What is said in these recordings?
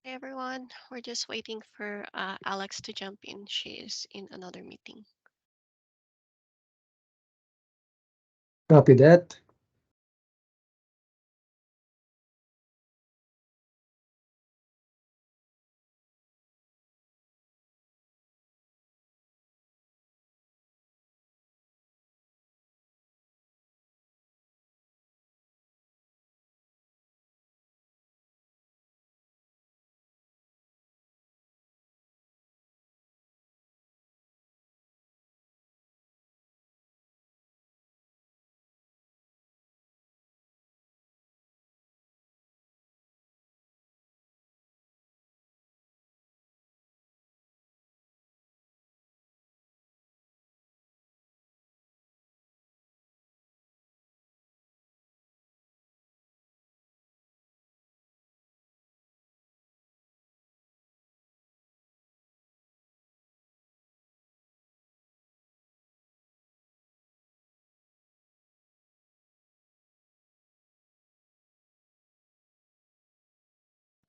Hey everyone, we're just waiting for Alex to jump in. She is in another meeting. Copy that.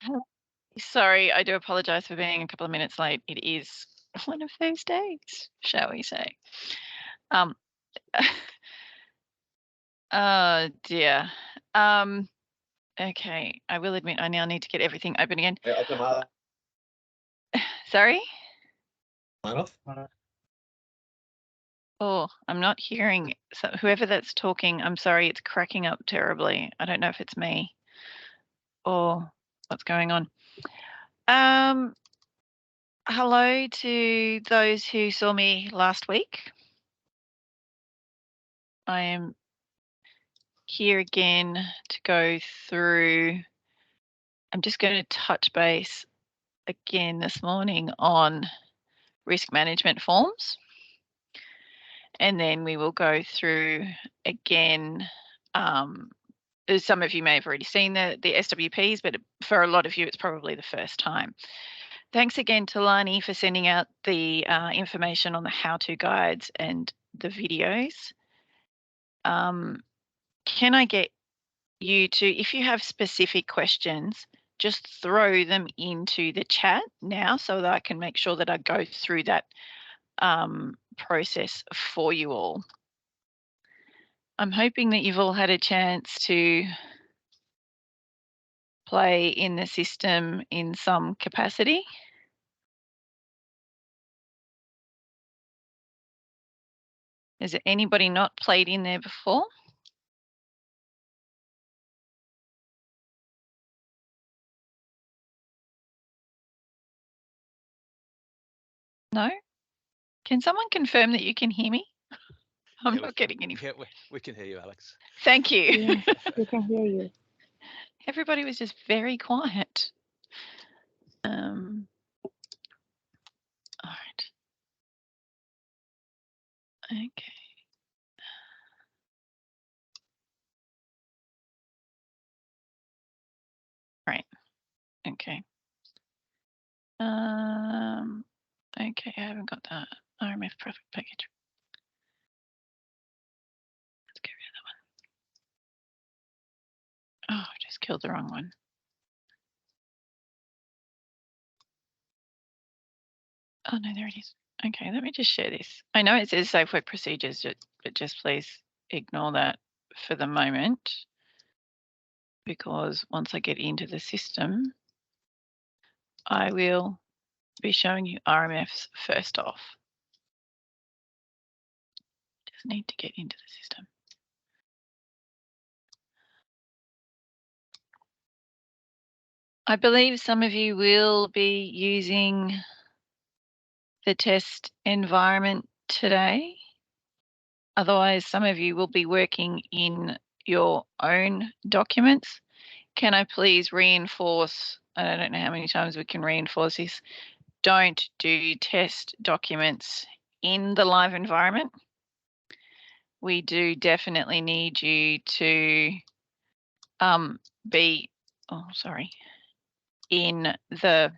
Hello. Sorry, I do apologize for being a couple of minutes late. It is one of those days, shall we say. Um, oh dear. Um, okay, I will admit I now need to get everything open again. Sorry? Oh, I'm not hearing so whoever that's talking, I'm sorry, it's cracking up terribly. I don't know if it's me or what's going on. Um, hello to those who saw me last week. I am here again to go through. I'm just going to touch base again this morning on risk management forms. And then we will go through again. Some of you may have already seen the SWPs, but for a lot of you, it's probably the first time. Thanks again to Lani for sending out the information on the how-to guides and the videos. Can I get you to, if you have specific questions, just throw them into the chat now so that I can make sure that I go through that process for you all. I'm hoping that you've all had a chance to play in the system in some capacity. Has anybody not played in there before? No? Can someone confirm that you can hear me? I'm not getting any. Yeah, we can hear you, Alex. Thank you. Yes, we can hear you. Everybody was just very quiet. All right. Okay. Right. Okay. Okay, I haven't got that RMF profit package. Let's get rid of that one. Oh, I just killed the wrong one. Oh no, there it is. Okay, let me just share this. I know it says safe work procedures, but just please ignore that for the moment, because once I get into the system, I will be showing you RMFs first off. Just need to get into the system. I believe some of you will be using the test environment today. Otherwise, some of you will be working in your own documents. Can I please reinforce, and I don't know how many times we can reinforce this, don't do test documents in the live environment. We do definitely need you to be, in the,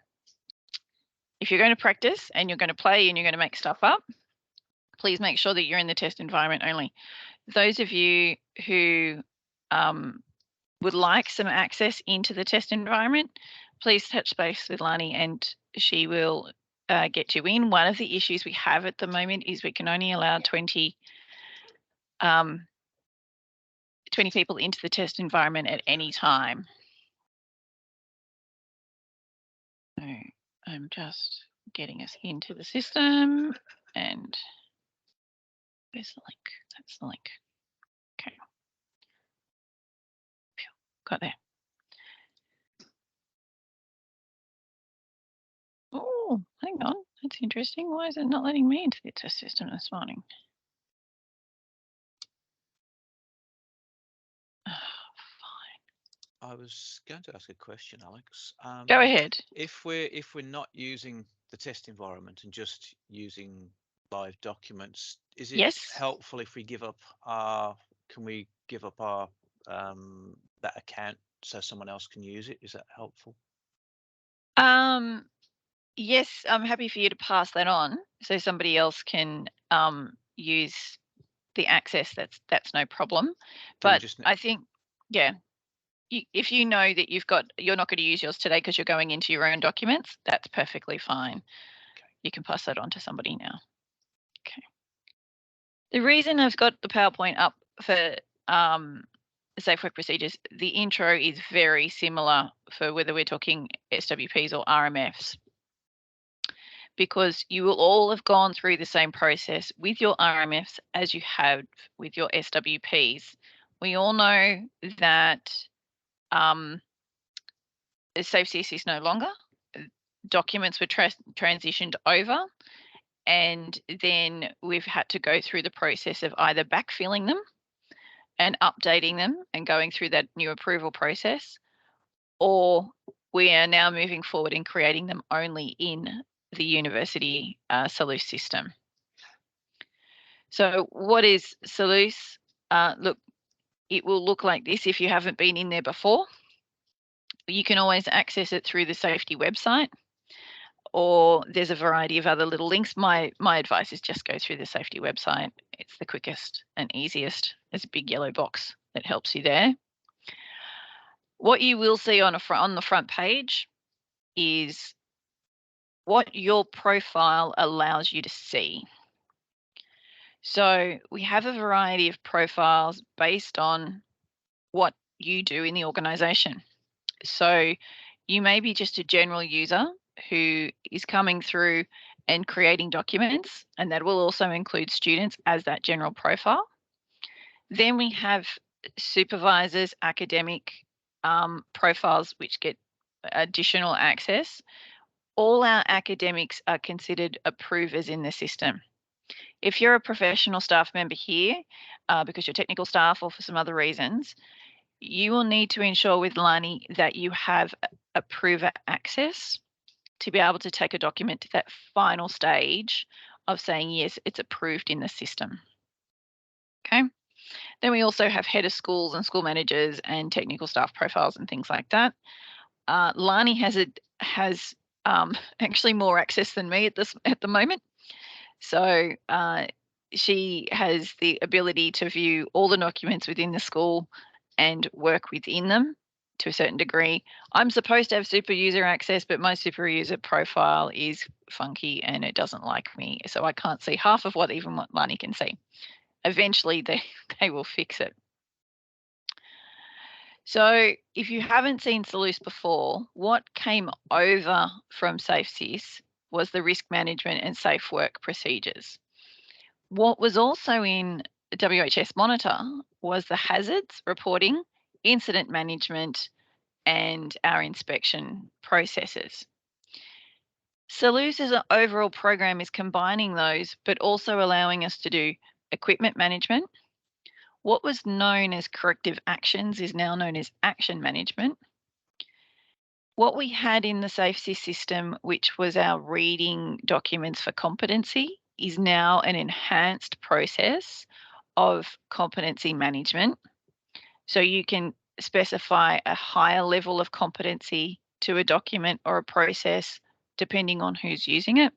if you're going to practice and you're going to play and you're going to make stuff up, please make sure that you're in the test environment only. Those of you who would like some access into the test environment, please touch base with Lani and she will get you in. One of the issues we have at the moment is we can only allow 20 people into the test environment at any time. So I'm just getting us into the system, and where's the link? That's the link. Okay. Got there. Oh, hang on. That's interesting. Why is it not letting me into the test system this morning? I was going to ask a question, Alex. Go ahead. If we're not using the test environment and just using live documents, is it helpful if we give up our? Can we give up our that account so someone else can use it? Is that helpful? Yes, I'm happy for you to pass that on so somebody else can use the access. That's no problem. But I think, yeah. If you know that you're not going to use yours today because you're going into your own documents, that's perfectly fine. Okay. You can pass that on to somebody now. Okay. The reason I've got the PowerPoint up for safe work procedures, the intro is very similar for whether we're talking SWPs or RMFs, because you will all have gone through the same process with your RMFs as you have with your SWPs. We all know that SafeSys is no longer. Documents were transitioned over, and then we've had to go through the process of either backfilling them and updating them and going through that new approval process, or we are now moving forward and creating them only in the university Salus system. So what is Salus? Look, it will look like this if you haven't been in there before. You can always access it through the safety website, or there's a variety of other little links. My advice is just go through the safety website. It's the quickest and easiest. There's a big yellow box that helps you there. What you will see on the front page is what your profile allows you to see. So we have a variety of profiles based on what you do in the organization. So you may be just a general user who is coming through and creating documents, and that will also include students as that general profile. Then we have supervisors, academic profiles, which get additional access. All our academics are considered approvers in the system. If you're a professional staff member here, because you're technical staff or for some other reasons, you will need to ensure with Lani that you have approver access to be able to take a document to that final stage of saying, yes, it's approved in the system. Okay. Then we also have head of schools and school managers and technical staff profiles and things like that. Lani has actually more access than me at the moment. So she has the ability to view all the documents within the school and work within them to a certain degree. I'm supposed to have super user access, but my super user profile is funky and it doesn't like me. So I can't see half of what Lani can see. Eventually they will fix it. So if you haven't seen Salus before, what came over from SafeSys was the risk management and safe work procedures. What was also in WHS Monitor was the hazards reporting, incident management, and our inspection processes. Salus's overall program is combining those, but also allowing us to do equipment management. What was known as corrective actions is now known as action management. What we had in the SafeSys system, which was our reading documents for competency, is now an enhanced process of competency management. So you can specify a higher level of competency to a document or a process depending on who's using it.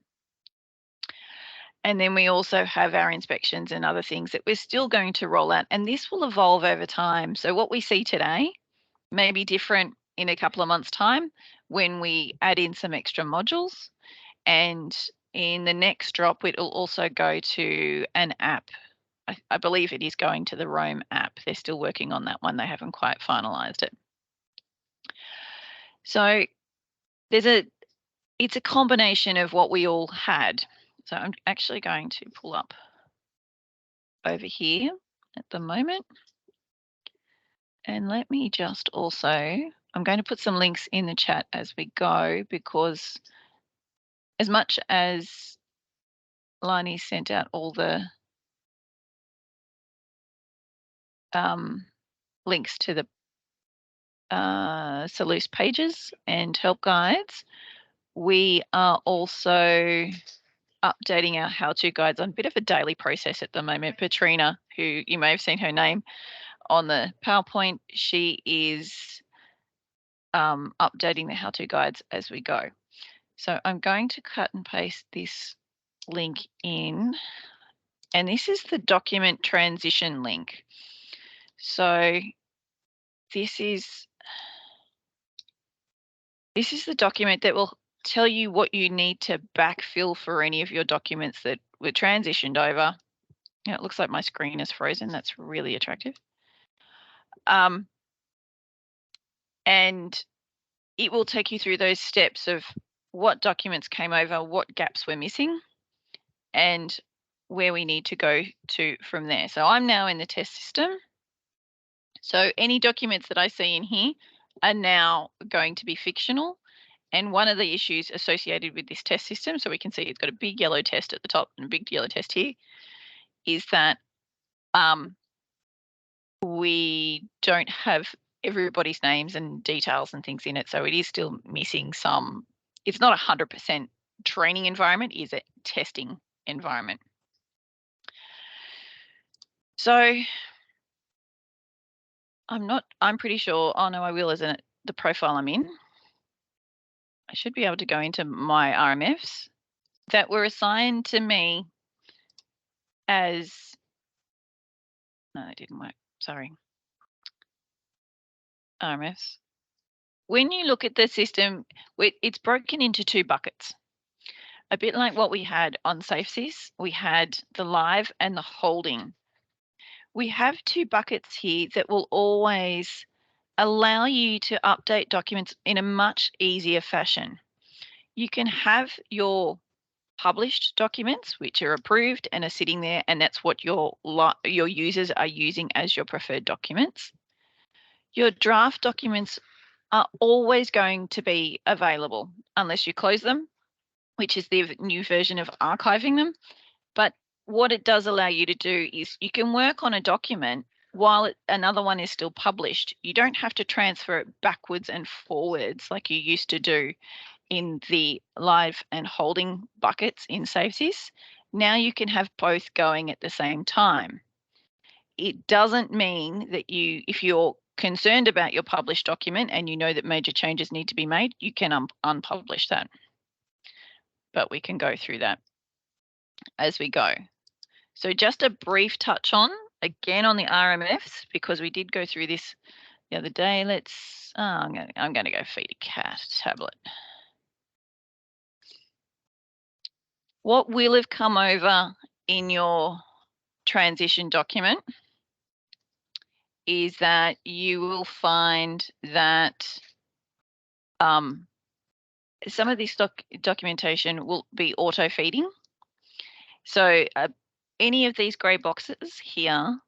And then we also have our inspections and other things that we're still going to roll out, and this will evolve over time. So what we see today may be different in a couple of months' time when we add in some extra modules. And in the next drop, it will also go to an app. I believe it is going to the Roam app. They're still working on that one. They haven't quite finalized it. So it's a combination of what we all had. So I'm actually going to pull up over here at the moment. And let me just also, I'm going to put some links in the chat as we go, because as much as Lani sent out all the links to the Salus pages and help guides, we are also updating our how-to guides on a bit of a daily process at the moment. Petrina, who you may have seen her name on the PowerPoint, she is updating the how-to guides as we go. So I'm going to cut and paste this link in, and this is the document transition link. So this is the document that will tell you what you need to backfill for any of your documents that were transitioned over. Yeah, it looks like my screen is frozen. That's really attractive. And it will take you through those steps of what documents came over, what gaps we're missing, and where we need to go to from there. So I'm now in the test system. So any documents that I see in here are now going to be fictional. And one of the issues associated with this test system, so we can see it's got a big yellow test at the top and a big yellow test here, is that we don't have everybody's names and details and things in it. So it is still missing some. It's not 100% training environment, it's a testing environment. So I'm pretty sure, oh no, I will, isn't it? The profile I'm in. I should be able to go into my RMFs that were assigned to me as, no, it didn't work, sorry. RMFs. When you look at the system, it's broken into two buckets. A bit like what we had on SafeSys, we had the live and the holding. We have two buckets here that will always allow you to update documents in a much easier fashion. You can have your published documents, which are approved and are sitting there, and that's what your users are using as your preferred documents. Your draft documents are always going to be available unless you close them, which is the new version of archiving them. But what it does allow you to do is you can work on a document while another one is still published. You don't have to transfer it backwards and forwards like you used to do in the live and holding buckets in SafeSys. Now you can have both going at the same time. It doesn't mean that if you're concerned about your published document and you know that major changes need to be made, you can unpublish that. But we can go through that as we go. So just a brief touch on, again, on the RMFs, because we did go through this the other day. I'm going to go feed a cat tablet. What will have come over in your transition document is that you will find that some of this documentation will be auto-feeding. So any of these grey boxes here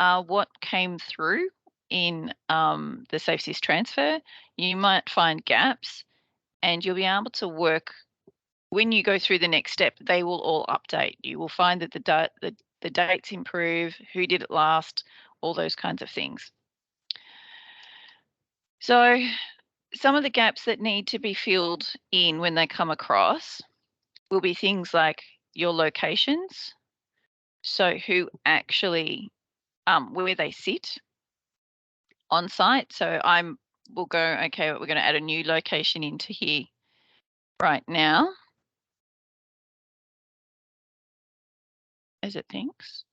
are what came through in the SafeSys transfer. You might find gaps, and you'll be able to work. When you go through the next step, they will all update. You will find that the dates improve, who did it last, all those kinds of things. So some of the gaps that need to be filled in when they come across will be things like your locations. So who actually, where they sit on site. So we'll go, okay, we're going to add a new location into here right now. As it thinks.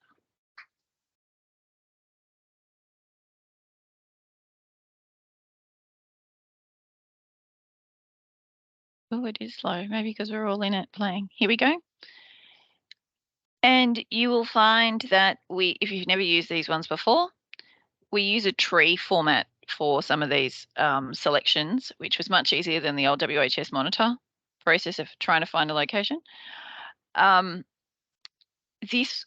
Oh, it is slow, maybe because we're all in it playing. Here we go. And you will find that if you've never used these ones before, we use a tree format for some of these selections, which was much easier than the old WHS monitor process of trying to find a location. This,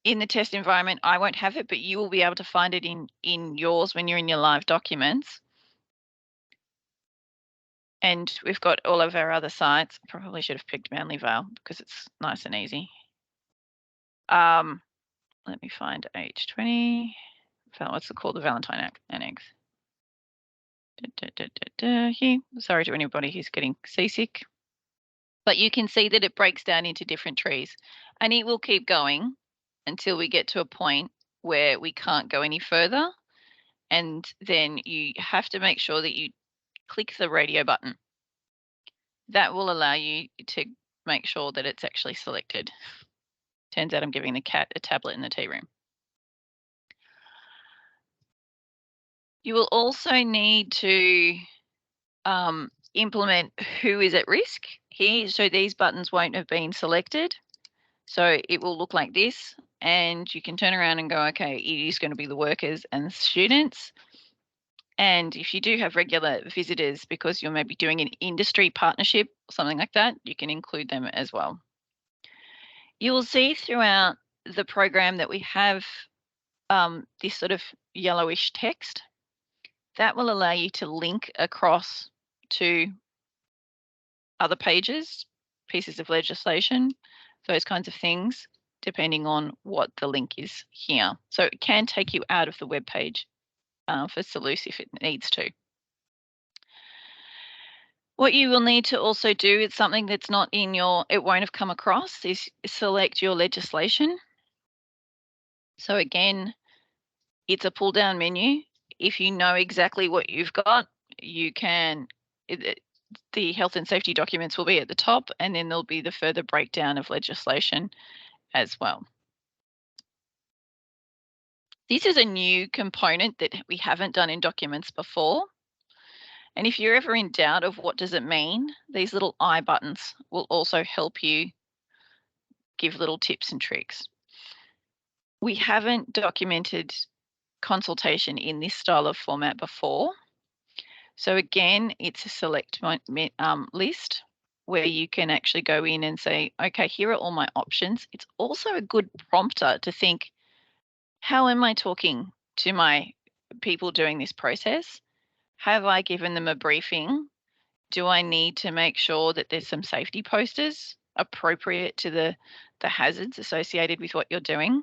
in the test environment, I won't have it, but you will be able to find it in yours when you're in your live documents. And we've got all of our other sites. Probably should have picked Manly Vale because it's nice and easy. Let me find H20. What's it called? The Valentine Annex. Here. Sorry to anybody who's getting seasick. But you can see that it breaks down into different trees. And it will keep going until we get to a point where we can't go any further. And then you have to make sure that you click the radio button. That will allow you to make sure that it's actually selected. Turns out I'm giving the cat a tablet in the tea room. You will also need to implement who is at risk here. So these buttons won't have been selected. So it will look like this, and you can turn around and go, okay, it is going to be the workers and the students. And if you do have regular visitors, because you're maybe doing an industry partnership or something like that, you can include them as well. You will see throughout the program that we have this sort of yellowish text. That will allow you to link across to other pages, pieces of legislation, those kinds of things, depending on what the link is here. So it can take you out of the web page for Selous if it needs to. What you will need to also do is something that's not in your, it won't have come across, is select your legislation. So again, it's a pull down menu. If you know exactly what you've got, you can, the health and safety documents will be at the top, and then there'll be the further breakdown of legislation as well. This is a new component that we haven't done in documents before. And if you're ever in doubt of what does it mean, these little I buttons will also help you give little tips and tricks. We haven't documented consultation in this style of format before. So again, it's a select list where you can actually go in and say, okay, here are all my options. It's also a good prompter to think, how am I talking to my people doing this process? Have I given them a briefing? Do I need to make sure that there's some safety posters appropriate to the hazards associated with what you're doing?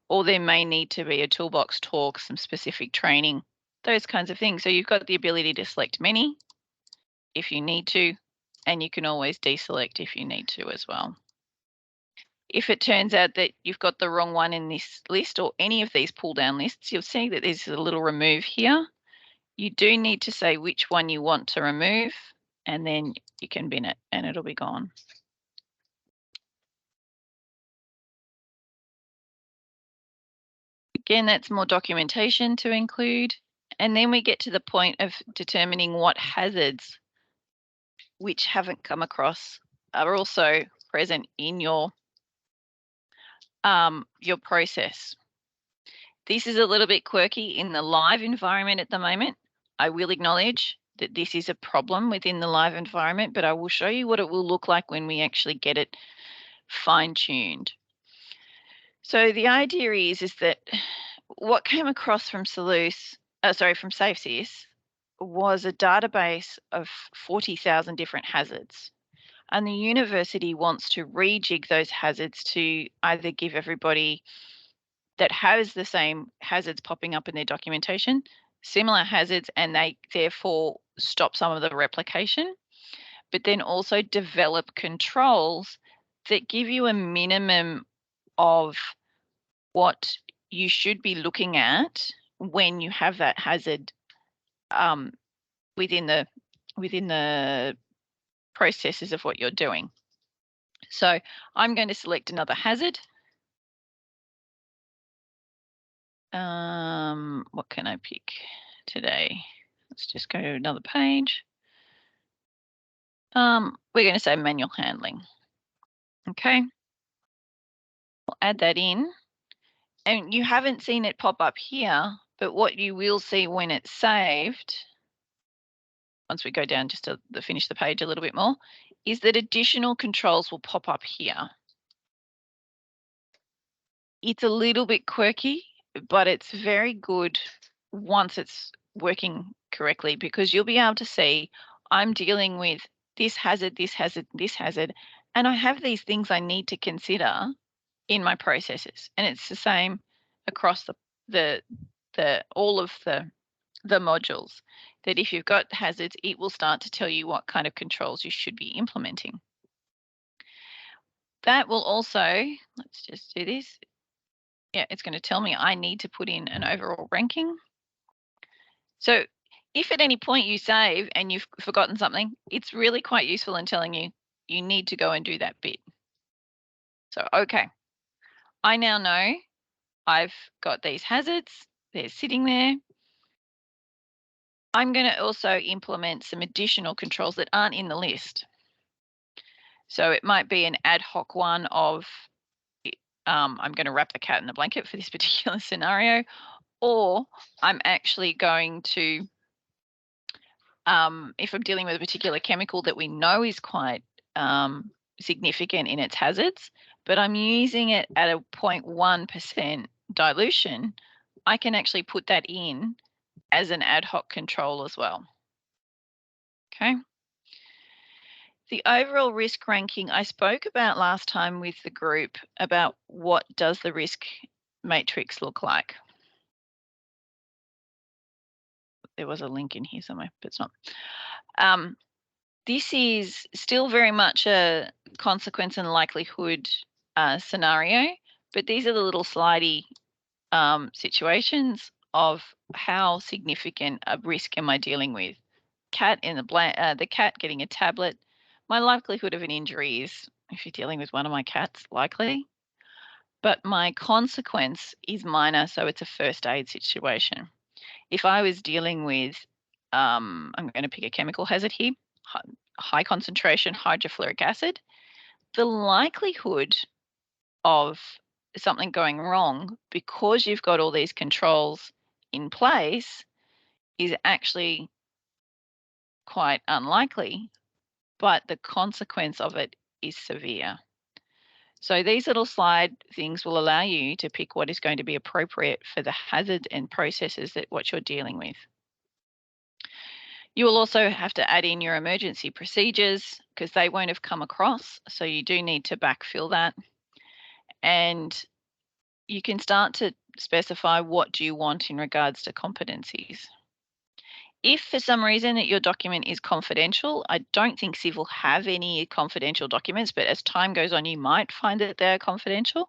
Or there may need to be a toolbox talk, some specific training, those kinds of things. So you've got the ability to select many if you need to, and you can always deselect if you need to as well. If it turns out that you've got the wrong one in this list or any of these pull down lists, you'll see that there's a little remove here. You do need to say which one you want to remove, and then you can bin it and it'll be gone. Again, that's more documentation to include. And then we get to the point of determining what hazards which haven't come across are also present in your process. This is a little bit quirky in the live environment at the moment. I will acknowledge that this is a problem within the live environment, but I will show you what it will look like when we actually get it fine-tuned. So the idea is that what came across from from SafeSys was a database of 40,000 different hazards. And the university wants to rejig those hazards to either give everybody that has the same hazards popping up in their documentation, similar hazards, and they therefore stop some of the replication, but then also develop controls that give you a minimum of what you should be looking at when you have that hazard within the processes of what you're doing. So I'm going to select another hazard. What can I pick today? Let's just go to another page. We're going to say manual handling. Okay. We'll add that in. And you haven't seen it pop up here, but what you will see when it's saved, once we go down just to finish the page a little bit more, is that additional controls will pop up here. It's a little bit quirky, but it's very good once it's working correctly, because you'll be able to see I'm dealing with this hazard, this hazard, this hazard, and I have these things I need to consider in my processes. And it's the same across all of the modules, that if you've got hazards, it will start to tell you what kind of controls you should be implementing. That will also, let's just do this. Yeah, it's going to tell me I need to put in an overall ranking. So if at any point you save and you've forgotten something, it's really quite useful in telling you, you need to go and do that bit. So, okay, I now know I've got these hazards, they're sitting there. I'm going to also implement some additional controls that aren't in the list. So it might be an ad hoc one of, I'm going to wrap the cat in the blanket for this particular scenario, or I'm actually going to, if I'm dealing with a particular chemical that we know is quite significant in its hazards, but I'm using it at a 0.1% dilution, I can actually put that in as an ad hoc control as well. Okay. The overall risk ranking I spoke about last time with the group about what does the risk matrix look like. There was a link in here somewhere, but it's not. This is still very much a consequence and likelihood scenario, but these are the little slidey situations of how significant a risk am I dealing with. Cat in the cat getting a tablet. My likelihood of an injury is, if you're dealing with one of my cats, likely, but my consequence is minor, so it's a first aid situation. If I was dealing with, I'm going to pick a chemical hazard here, high concentration hydrofluoric acid, the likelihood of something going wrong because you've got all these controls in place is actually quite unlikely, but the consequence of it is severe. So these little slide things will allow you to pick what is going to be appropriate for the hazard and processes that what you're dealing with. You will also have to add in your emergency procedures because they won't have come across, so you do need to backfill that. And you can start to specify what do you want in regards to competencies. If for some reason that your document is confidential, I don't think Civ will have any confidential documents, but as time goes on, you might find that they're confidential.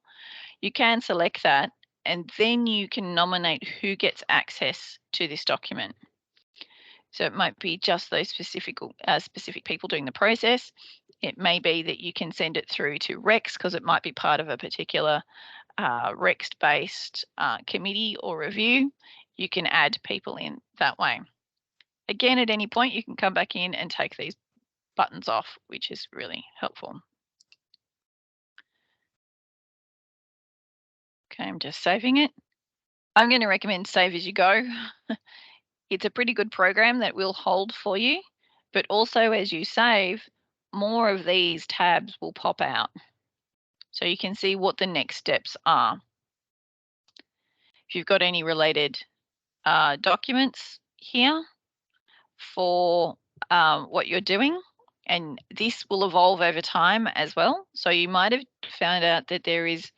You can select that, and then you can nominate who gets access to this document. So it might be just those specific people doing the process. It may be that you can send it through to REX because it might be part of a particular REX-based committee or review. You can add people in that way. Again, at any point, you can come back in and take these buttons off, which is really helpful. Okay, I'm just saving it. I'm going to recommend save as you go. It's a pretty good program that will hold for you, but also as you save, more of these tabs will pop out. So you can see what the next steps are. If you've got any related documents here for what you're doing, and this will evolve over time as well. So you might have found out that there is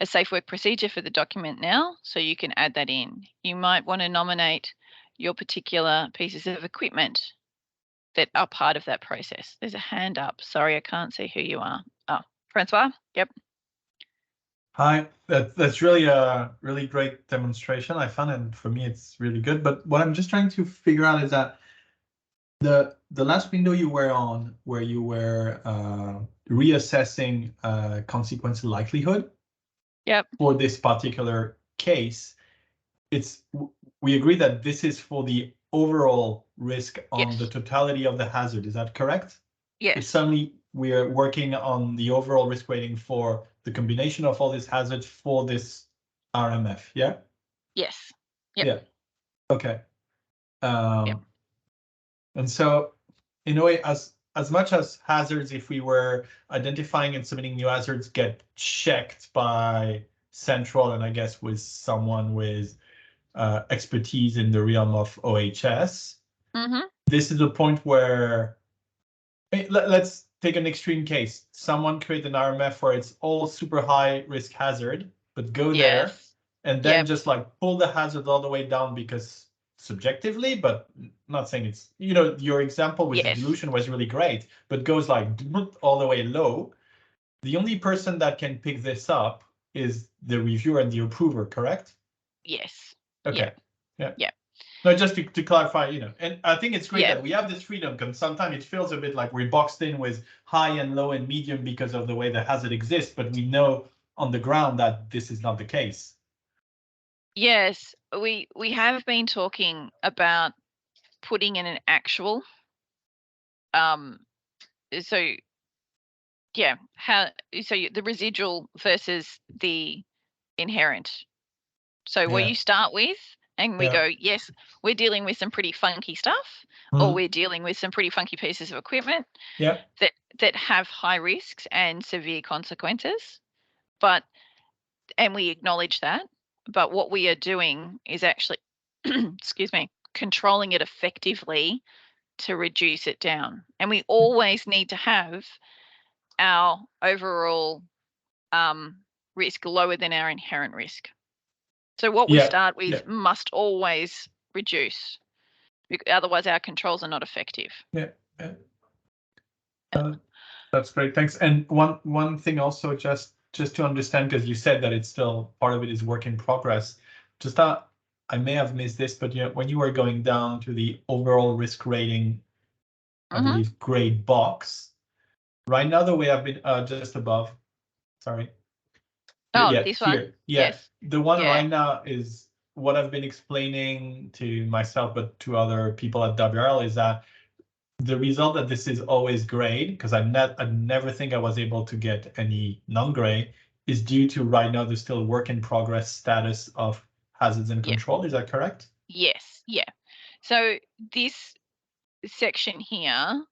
a safe work procedure for the document now, so you can add that in. You might want to nominate your particular pieces of equipment that are part of that process. There's a hand up. Sorry, I can't see who you are. Oh, Francois, yep. Hi, that's really a really great demonstration, I found, and for me it's really good. But what I'm just trying to figure out is that the last window you were on, where you were reassessing consequence likelihood, yep, for this particular case, we agree that this is for the overall risk on the totality of the hazard. Is that correct? Yes. Suddenly we are working on the overall risk rating for the combination of all these hazards for this RMF. Yeah. Yes. Yep. Yeah. Okay. And so, in a way, as much as hazards, if we were identifying and submitting new hazards, get checked by Central, and I guess with someone with expertise in the realm of OHS, this is a point where let's take an extreme case. Someone create an RMF where it's all super high risk hazard, but go there and then just like pull the hazard all the way down because subjectively, but not saying it's, your example with dilution was really great, but goes like all the way low. The only person that can pick this up is the reviewer and the approver, correct? Yes. Okay. Yeah. No, just to clarify, and I think it's great that we have this freedom, because sometimes it feels a bit like we're boxed in with high and low and medium because of the way the hazard exists, but we know on the ground that this is not the case. Yes, we have been talking about putting in an actual. So the residual versus the inherent. So what you start with, and we go, yes, we're dealing with some pretty funky stuff, or we're dealing with some pretty funky pieces of equipment that have high risks and severe consequences, and we acknowledge that. But what we are doing is actually, controlling it effectively to reduce it down. And we always need to have our overall risk lower than our inherent risk. So what we start with must always reduce, otherwise our controls are not effective. That's great, thanks. And one thing also, just to understand, because you said that it's still part of it is work in progress. Just I may have missed this, but when you were going down to the overall risk rating, I believe grade box. Right now, the way I've been just above. Sorry. This one. Yes. The one right now is what I've been explaining to myself, but to other people at WRL, is that the result that this is always grade, because I never think I was able to get any non-gray, is due to right now there's still work in progress status of hazards and control. Is that correct? Yes. Yeah. So this section here,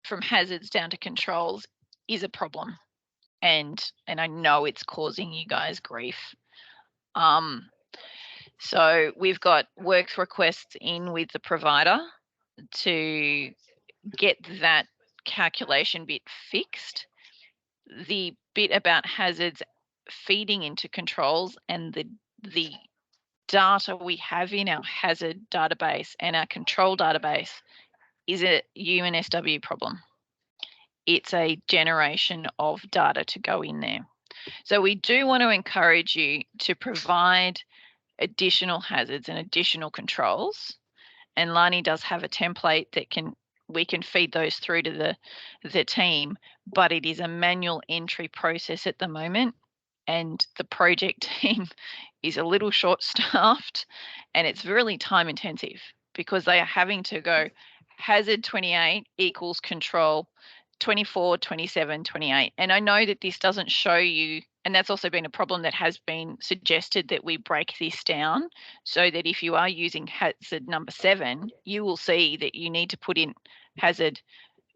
from hazards down to controls, is a problem, and I know it's causing you guys grief. So we've got works requests in with the provider to get that calculation bit fixed. The bit about hazards feeding into controls and the data we have in our hazard database and our control database is a UNSW problem. It's a generation of data to go in there. So we do want to encourage you to provide additional hazards and additional controls. And Lani does have a template that we can feed those through to the team, but it is a manual entry process at the moment. And the project team is a little short-staffed, and it's really time intensive because they are having to go hazard 28 equals control 24, 27, 28. And I know that this doesn't show you, and that's also been a problem that has been suggested, that we break this down so that if you are using hazard number 7, you will see that you need to put in hazard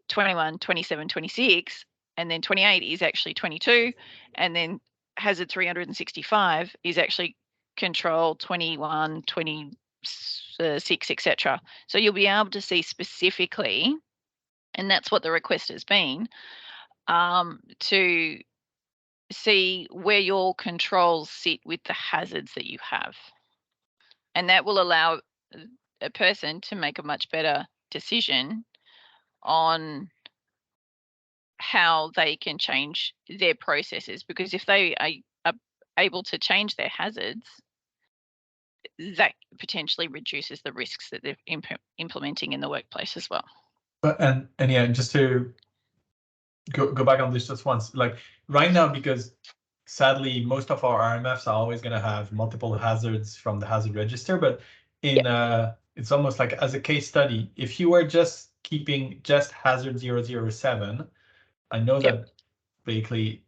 21, 27, 26, and then 28 is actually 22, and then hazard 365 is actually control 21, 26, etc. So you'll be able to see specifically, and that's what the request has been, to see where your controls sit with the hazards that you have. And that will allow a person to make a much better decision on how they can change their processes, because if they are able to change their hazards, that potentially reduces the risks that they're implementing in the workplace as well. And yeah, just to go back on this just once, like right now, because sadly most of our RMFs are always going to have multiple hazards from the hazard register, but in it's almost like as a case study, if you were just keeping just hazard 007, I know that basically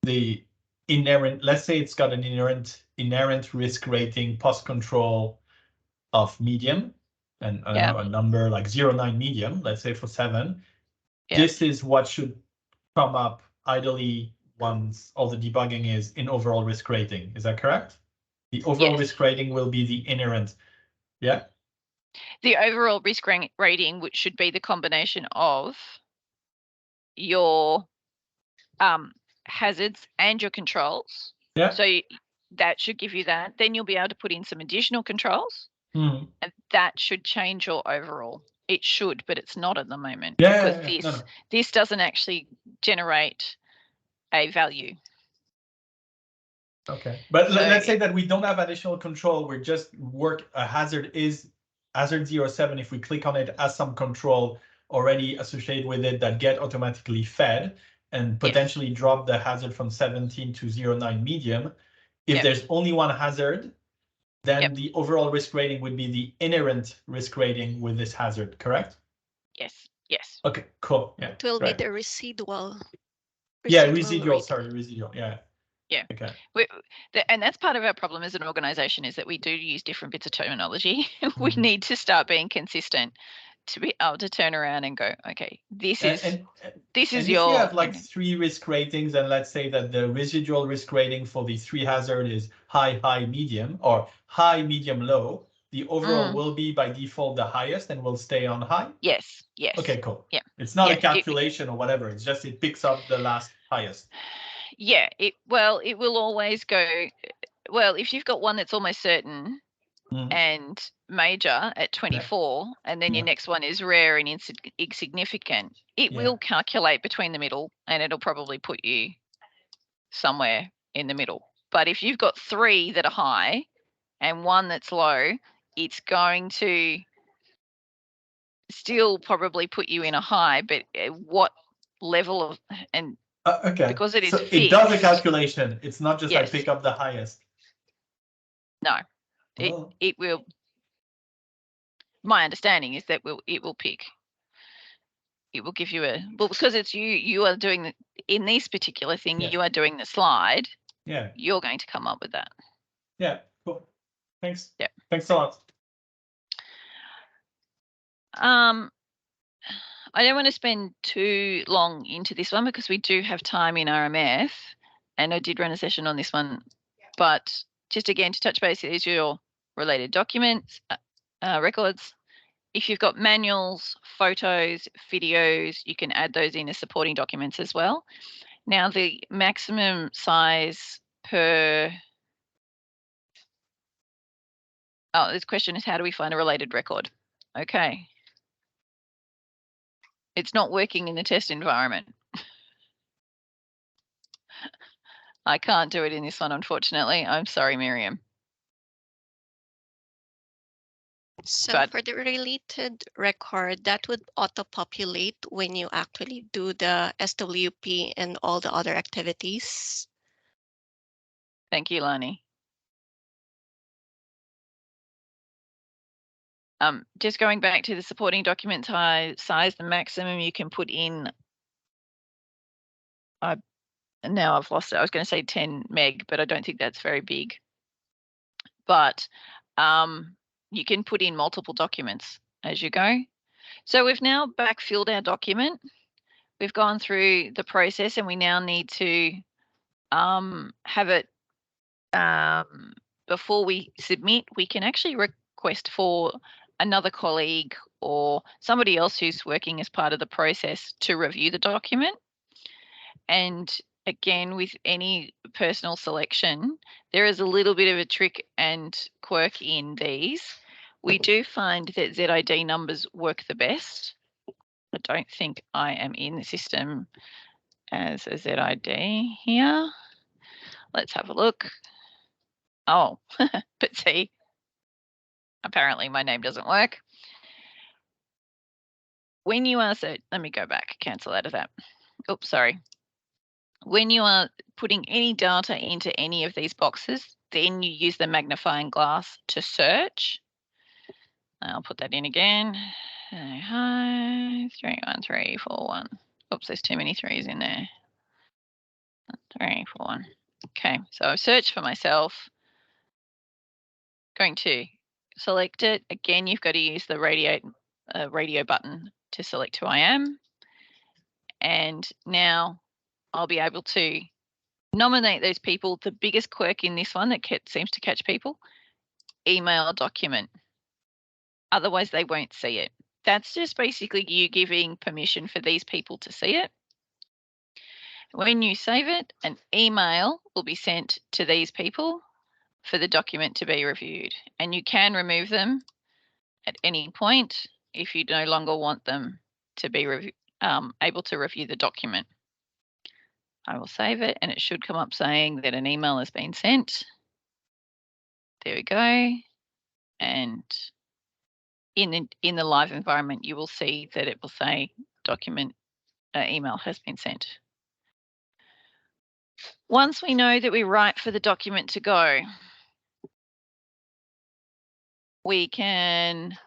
the inherent, let's say it's got an inherent risk rating post control of medium, and I don't know, a number like 0.9 medium, let's say for 7. This is what should come up ideally once all the debugging is in overall risk rating. Is that correct? The overall risk rating will be the inherent. Yeah. The overall risk rating, which should be the combination of your hazards and your controls. Yeah. So that should give you that. Then you'll be able to put in some additional controls, and that should change your overall. It should, but it's not at the moment because this doesn't actually generate a value. Okay, but let's say that we don't have additional control. We're just a hazard is hazard 0.7. If we click on it as some control already associated with it that get automatically fed and potentially drop the hazard from 17 to 0.9 medium. If there's only one hazard, then the overall risk rating would be the inherent risk rating with this hazard, correct? Yes. Yes. Okay, cool. Yeah. It will be the residual. Residual. Sorry, residual. Yeah. Yeah. Okay. And that's part of our problem as an organization is that we do use different bits of terminology. We need to start being consistent to be able to turn around and go, okay, this is your. If you have like 3 risk ratings, and let's say that the residual risk rating for the 3 hazard is high, high, medium, or high, medium, low, the overall will be by default the highest and will stay on high? Yes, yes. Okay, cool. Yeah. It's not a calculation or whatever. It's just it picks up the last highest. Yeah, it will always go, well, if you've got one that's almost certain and major at 24, and then your next one is rare and insignificant, it will calculate between the middle and it'll probably put you somewhere in the middle. But if you've got 3 that are high and 1 that's low, it's going to still probably put you in a high, but what level of, and okay, because it is fixed, it does a calculation. It's not just I pick up the highest. No, it will. My understanding is that it will pick. It will give you because it's you are doing in this particular thing. You are doing the slide. Yeah. You're going to come up with that. Yeah. Cool. Thanks. Yeah. Thanks a lot. I don't want to spend too long into this one because we do have time in RMF, and I did run a session on this one. But just again to touch base, is your related documents, records. If you've got manuals, photos, videos, you can add those in as supporting documents as well. Now the maximum size per. Oh, this question is how do we find a related record? Okay. It's not working in the test environment. I can't do it in this one, unfortunately. I'm sorry, Miriam. So for the related record, that would auto-populate when you actually do the SWP and all the other activities. Thank you, Lani. Just going back to the supporting document size, the maximum you can put in. Now I've lost it. I was going to say 10 meg, but I don't think that's very big. But you can put in multiple documents as you go. So we've now backfilled our document. We've gone through the process, and we now need to have it before we submit. We can actually request for another colleague or somebody else who's working as part of the process to review the document. And again, with any personal selection, there is a little bit of a trick and quirk in these. We do find that ZID numbers work the best. I don't think I am in the system as a ZID here. Let's have a look. Oh, but see, apparently my name doesn't work. When you are, so let me go back, cancel out of that. Oops, sorry. When you are putting any data into any of these boxes, then you use the magnifying glass to search. I'll put that in again. Okay, hi, 31341. Oops, there's too many threes in there. 341. Okay, so I've searched for myself. Going to select it. Again, you've got to use the radio button to select who I am. And now I'll be able to nominate those people. The biggest quirk in this one that seems to catch people, email document. Otherwise, they won't see it. That's just basically you giving permission for these people to see it. When you save it, an email will be sent to these people for the document to be reviewed. And you can remove them at any point if you no longer want them to be able to review the document. I will save it and it should come up saying that an email has been sent. There we go. And in the live environment, you will see that it will say document email has been sent. Once we know that we're right for the document to go, we can,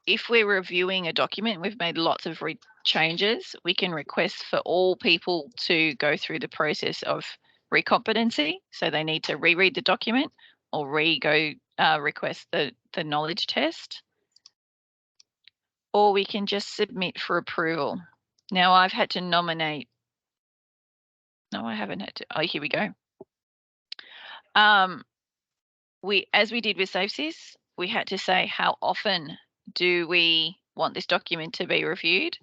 if we're reviewing a document, we've made lots of changes, we can request for all people to go through the process of recompetency. So they need to reread the document or request the knowledge test. Or we can just submit for approval. Now I've had to nominate. No, I haven't had to. Oh, here we go. As we did with SafeSys, we had to say how often do we want this document to be reviewed.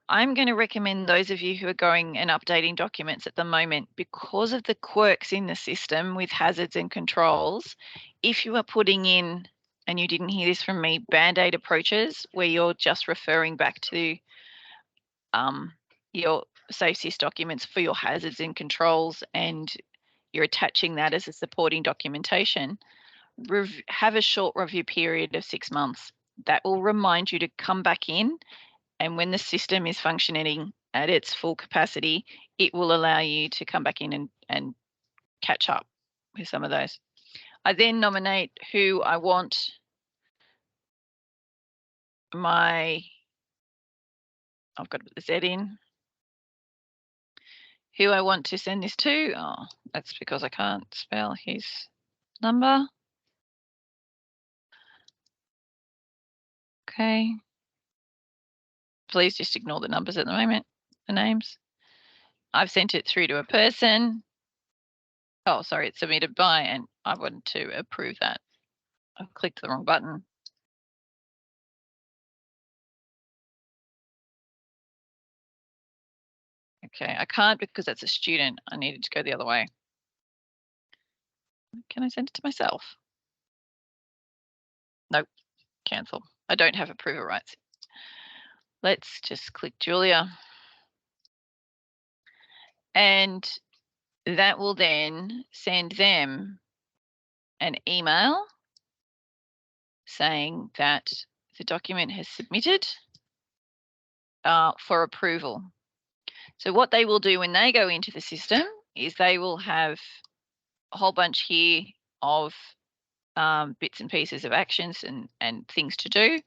I'm going to recommend those of you who are going and updating documents at the moment, because of the quirks in the system with hazards and controls, if you are putting in, and you didn't hear this from me, Band-Aid approaches where you're just referring back to your SafeSys documents for your hazards and controls, and you're attaching that as a supporting documentation, have a short review period of 6 months. That will remind you to come back in, and when the system is functioning at its full capacity, it will allow you to come back in and catch up with some of those. I then nominate who I want I've got to put the Z in, who I want to send this to. Oh, that's because I can't spell his number. Okay. Please just ignore the numbers at the moment, the names. I've sent it through to a person. Oh, sorry, it's submitted by, and I want to approve that. I've clicked the wrong button. Okay, I can't because that's a student. I needed to go the other way. Can I send it to myself? Nope, cancel. I don't have approval rights. Let's just click Julia. And that will then send them an email saying that the document has submitted for approval. So what they will do when they go into the system is they will have a whole bunch here of bits and pieces of actions and things to do.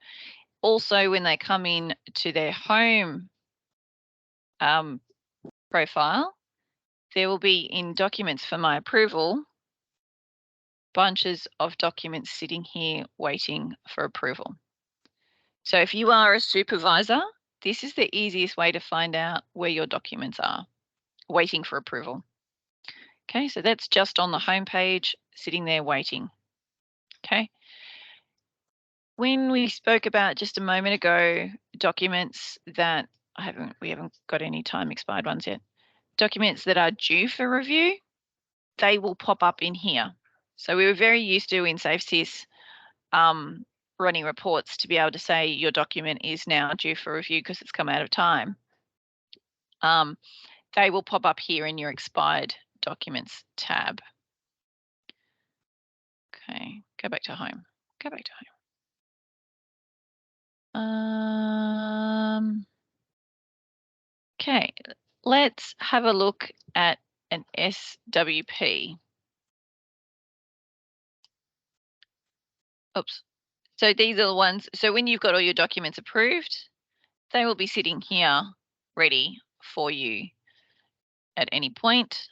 Also, when they come in to their home profile, there will be in documents for my approval, bunches of documents sitting here waiting for approval. So if you are a supervisor, this is the easiest way to find out where your documents are waiting for approval. Okay, so that's just on the home page, sitting there waiting. Okay. When we spoke about just a moment ago, documents that we haven't got any time expired ones yet. Documents that are due for review, they will pop up in here. So we were very used to in SafeSys running reports to be able to say your document is now due for review because it's come out of time. They will pop up here in your expired documents tab. Okay, go back to home. Go back to home. Okay, let's have a look at an SWP. Oops. So these are the ones. So when you've got all your documents approved, they will be sitting here ready for you at any point.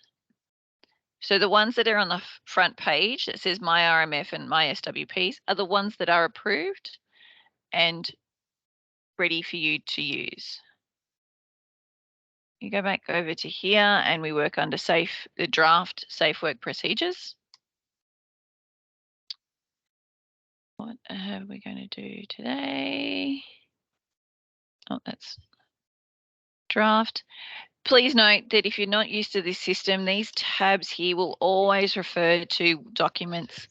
So the ones that are on the front page that says My RMF and My SWPs are the ones that are approved and ready for you to use. You go back over to here and we work under the draft safe work procedures. What are we going to do today? Oh, that's draft. Please note that if you're not used to this system, these tabs here will always refer to documents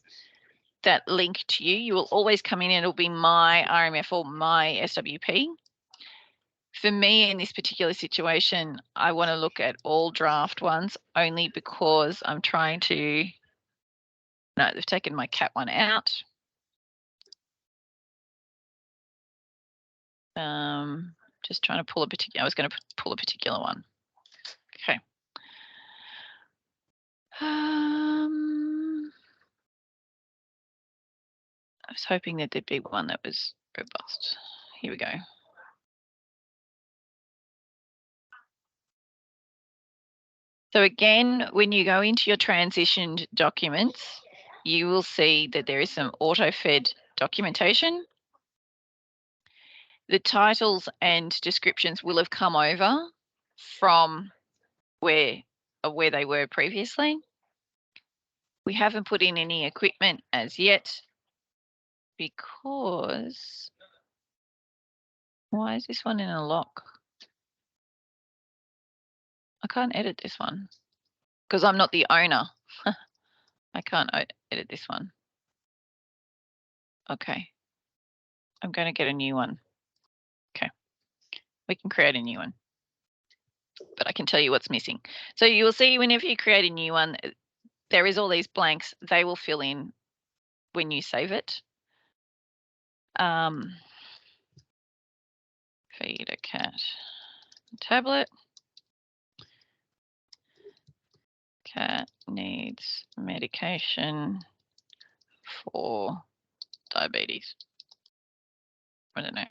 that link to you. You will always come in and it'll be My RMF or My SWP. For me, in this particular situation, I want to look at all draft ones only because I'm trying to, no, they've taken my cat one out. Just trying to pull a particular, I was going to pull a particular one. Okay. I was hoping that there'd be one that was robust. Here we go. So again, when you go into your transitioned documents, you will see that there is some auto-fed documentation. The titles and descriptions will have come over from where they were previously. We haven't put in any equipment as yet because, why is this one in a lock? I can't edit this one because I'm not the owner. I can't edit this one. Okay. I'm going to get a new one. Okay. We can create a new one. But I can tell you what's missing. So you will see whenever you create a new one, there is all these blanks. They will fill in when you save it. Feed a cat tablet. Cat needs medication for diabetes. I don't know.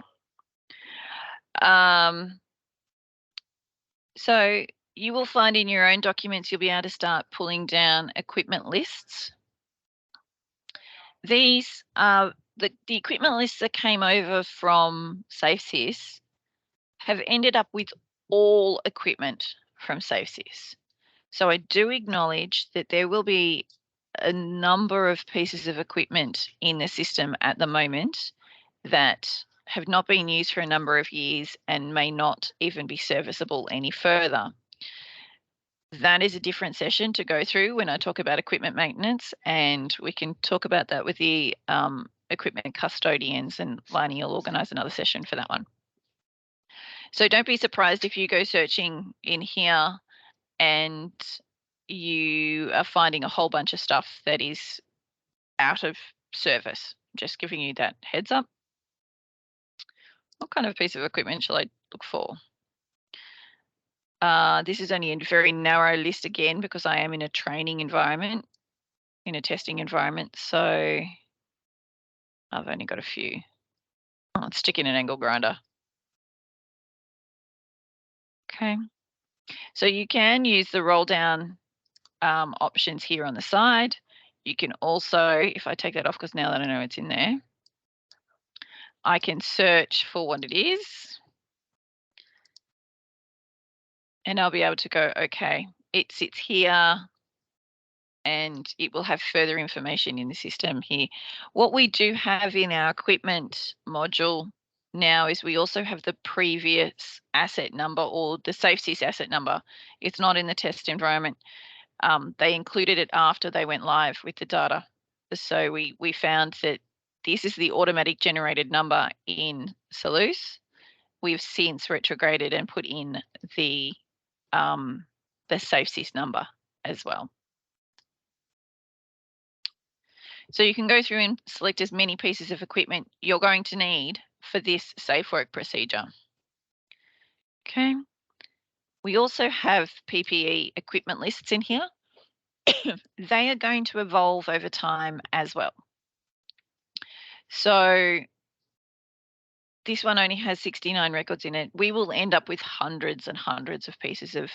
So you will find in your own documents, you'll be able to start pulling down equipment lists. These are the equipment lists that came over from SafeSys have ended up with all equipment from SafeSys. So I do acknowledge that there will be a number of pieces of equipment in the system at the moment that have not been used for a number of years and may not even be serviceable any further. That is a different session to go through when I talk about equipment maintenance, and we can talk about that with the equipment custodians, and Lani will organise another session for that one. So don't be surprised if you go searching in here and you are finding a whole bunch of stuff that is out of service. Just giving you that heads up. What kind of piece of equipment shall I look for? This is only a very narrow list again because I am in a training environment, in a testing environment. So I've only got a few. Oh, let's stick in an angle grinder. Okay. So you can use the roll down options here on the side. You can also, if I take that off, because now that I know it's in there, I can search for what it is. And I'll be able to go, okay, it sits here and it will have further information in the system here. What we do have in our equipment module now is we also have the previous asset number, or the SafeSys asset number. It's not in the test environment. They included it after they went live with the data. So we found that this is the automatic generated number in Salus. We've since retrograded and put in the SafeSys number as well. So you can go through and select as many pieces of equipment you're going to need for this safe work procedure. Okay. We also have PPE equipment lists in here. They are going to evolve over time as well. So this one only has 69 records in it. We will end up with hundreds and hundreds of pieces of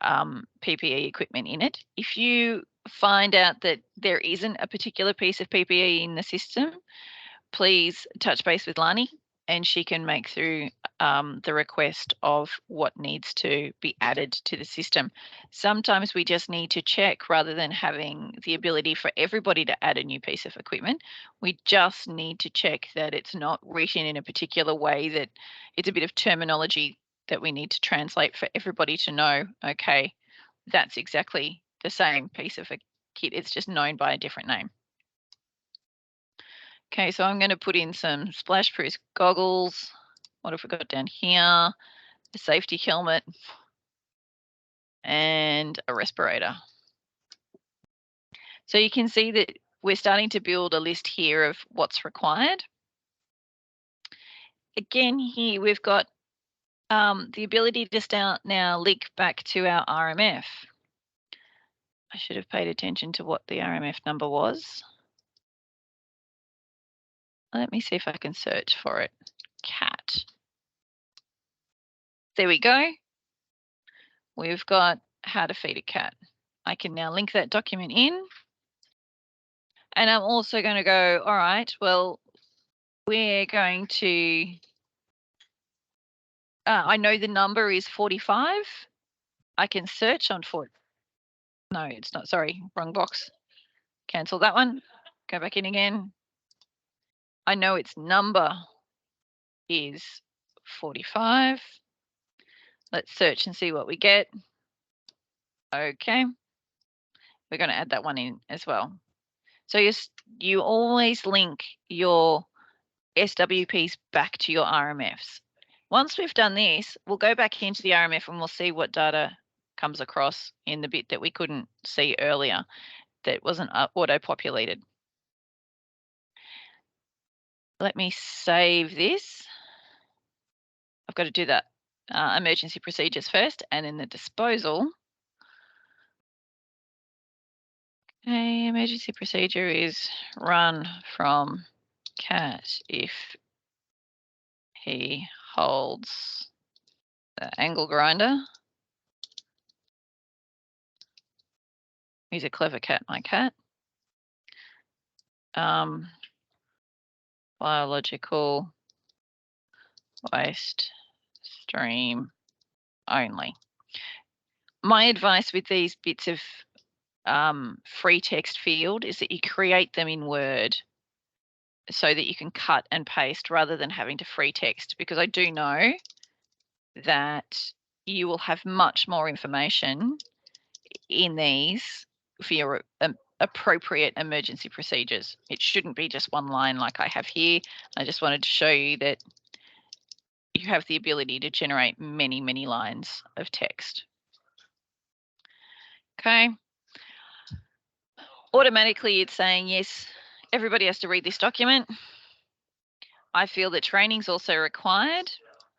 PPE equipment in it. If you find out that there isn't a particular piece of PPE in the system, please touch base with Lani and she can make through the request of what needs to be added to the system. Sometimes we just need to check rather than having the ability for everybody to add a new piece of equipment. We just need to check that it's not written in a particular way, that it's a bit of terminology that we need to translate for everybody to know, okay, that's exactly the same piece of a kit. It's just known by a different name. Okay, so I'm going to put in some splash-proof goggles. What have we got down here? A safety helmet and a respirator. So you can see that we're starting to build a list here of what's required. Again, here we've got the ability to now link back to our RMF. I should have paid attention to what the RMF number was. Let me see if I can search for it. Cat. There we go. We've got how to feed a cat. I can now link that document in. And I'm also going to go, all right, well, we're going to, I know the number is 45. I can search on foot. No, it's not, sorry, wrong box. Cancel that one. Go back in again. I know its number is 45. Let's search and see what we get. Okay. We're going to add that one in as well. So you always link your SWPs back to your RMFs. Once we've done this, we'll go back into the RMF and we'll see what data comes across in the bit that we couldn't see earlier that wasn't auto-populated. Let me save this. I've got to do that emergency procedures first and then the disposal. Okay, emergency procedure is run from cat if he holds the angle grinder. He's a clever cat, my cat. Biological waste stream only. My advice with these bits of free text field is that you create them in Word so that you can cut and paste rather than having to free text, because I do know that you will have much more information in these for your appropriate emergency procedures. It shouldn't be just one line like I have here. I just wanted to show you that you have the ability to generate many, many lines of text. Okay. Automatically it's saying, yes, everybody has to read this document. I feel that training is also required.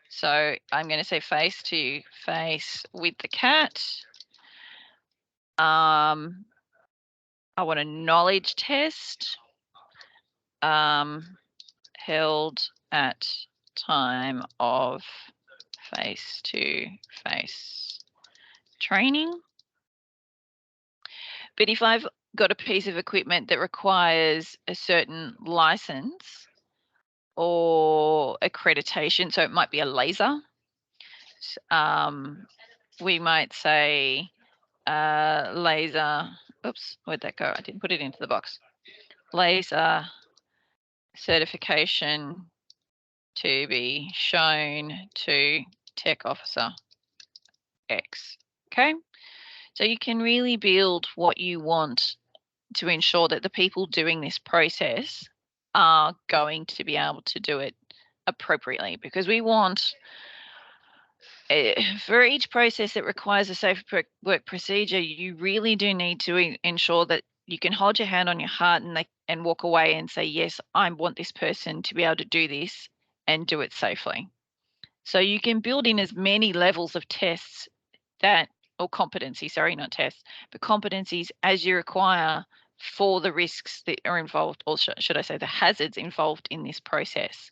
So I'm going to say face to face with the cat. I want a knowledge test held at time of face-to-face training. But if I've got a piece of equipment that requires a certain license or accreditation, so it might be a laser, we might say laser, oops, where'd that go? I didn't put it into the box. Laser certification to be shown to Tech Officer X. Okay, so you can really build what you want to ensure that the people doing this process are going to be able to do it appropriately, because we want for each process that requires a safe work procedure, you really do need to ensure that you can hold your hand on your heart and walk away and say, yes, I want this person to be able to do this and do it safely. So you can build in as many levels of tests or competency, sorry, not tests, but competencies as you require for the risks that are involved, or should I say the hazards involved in this process.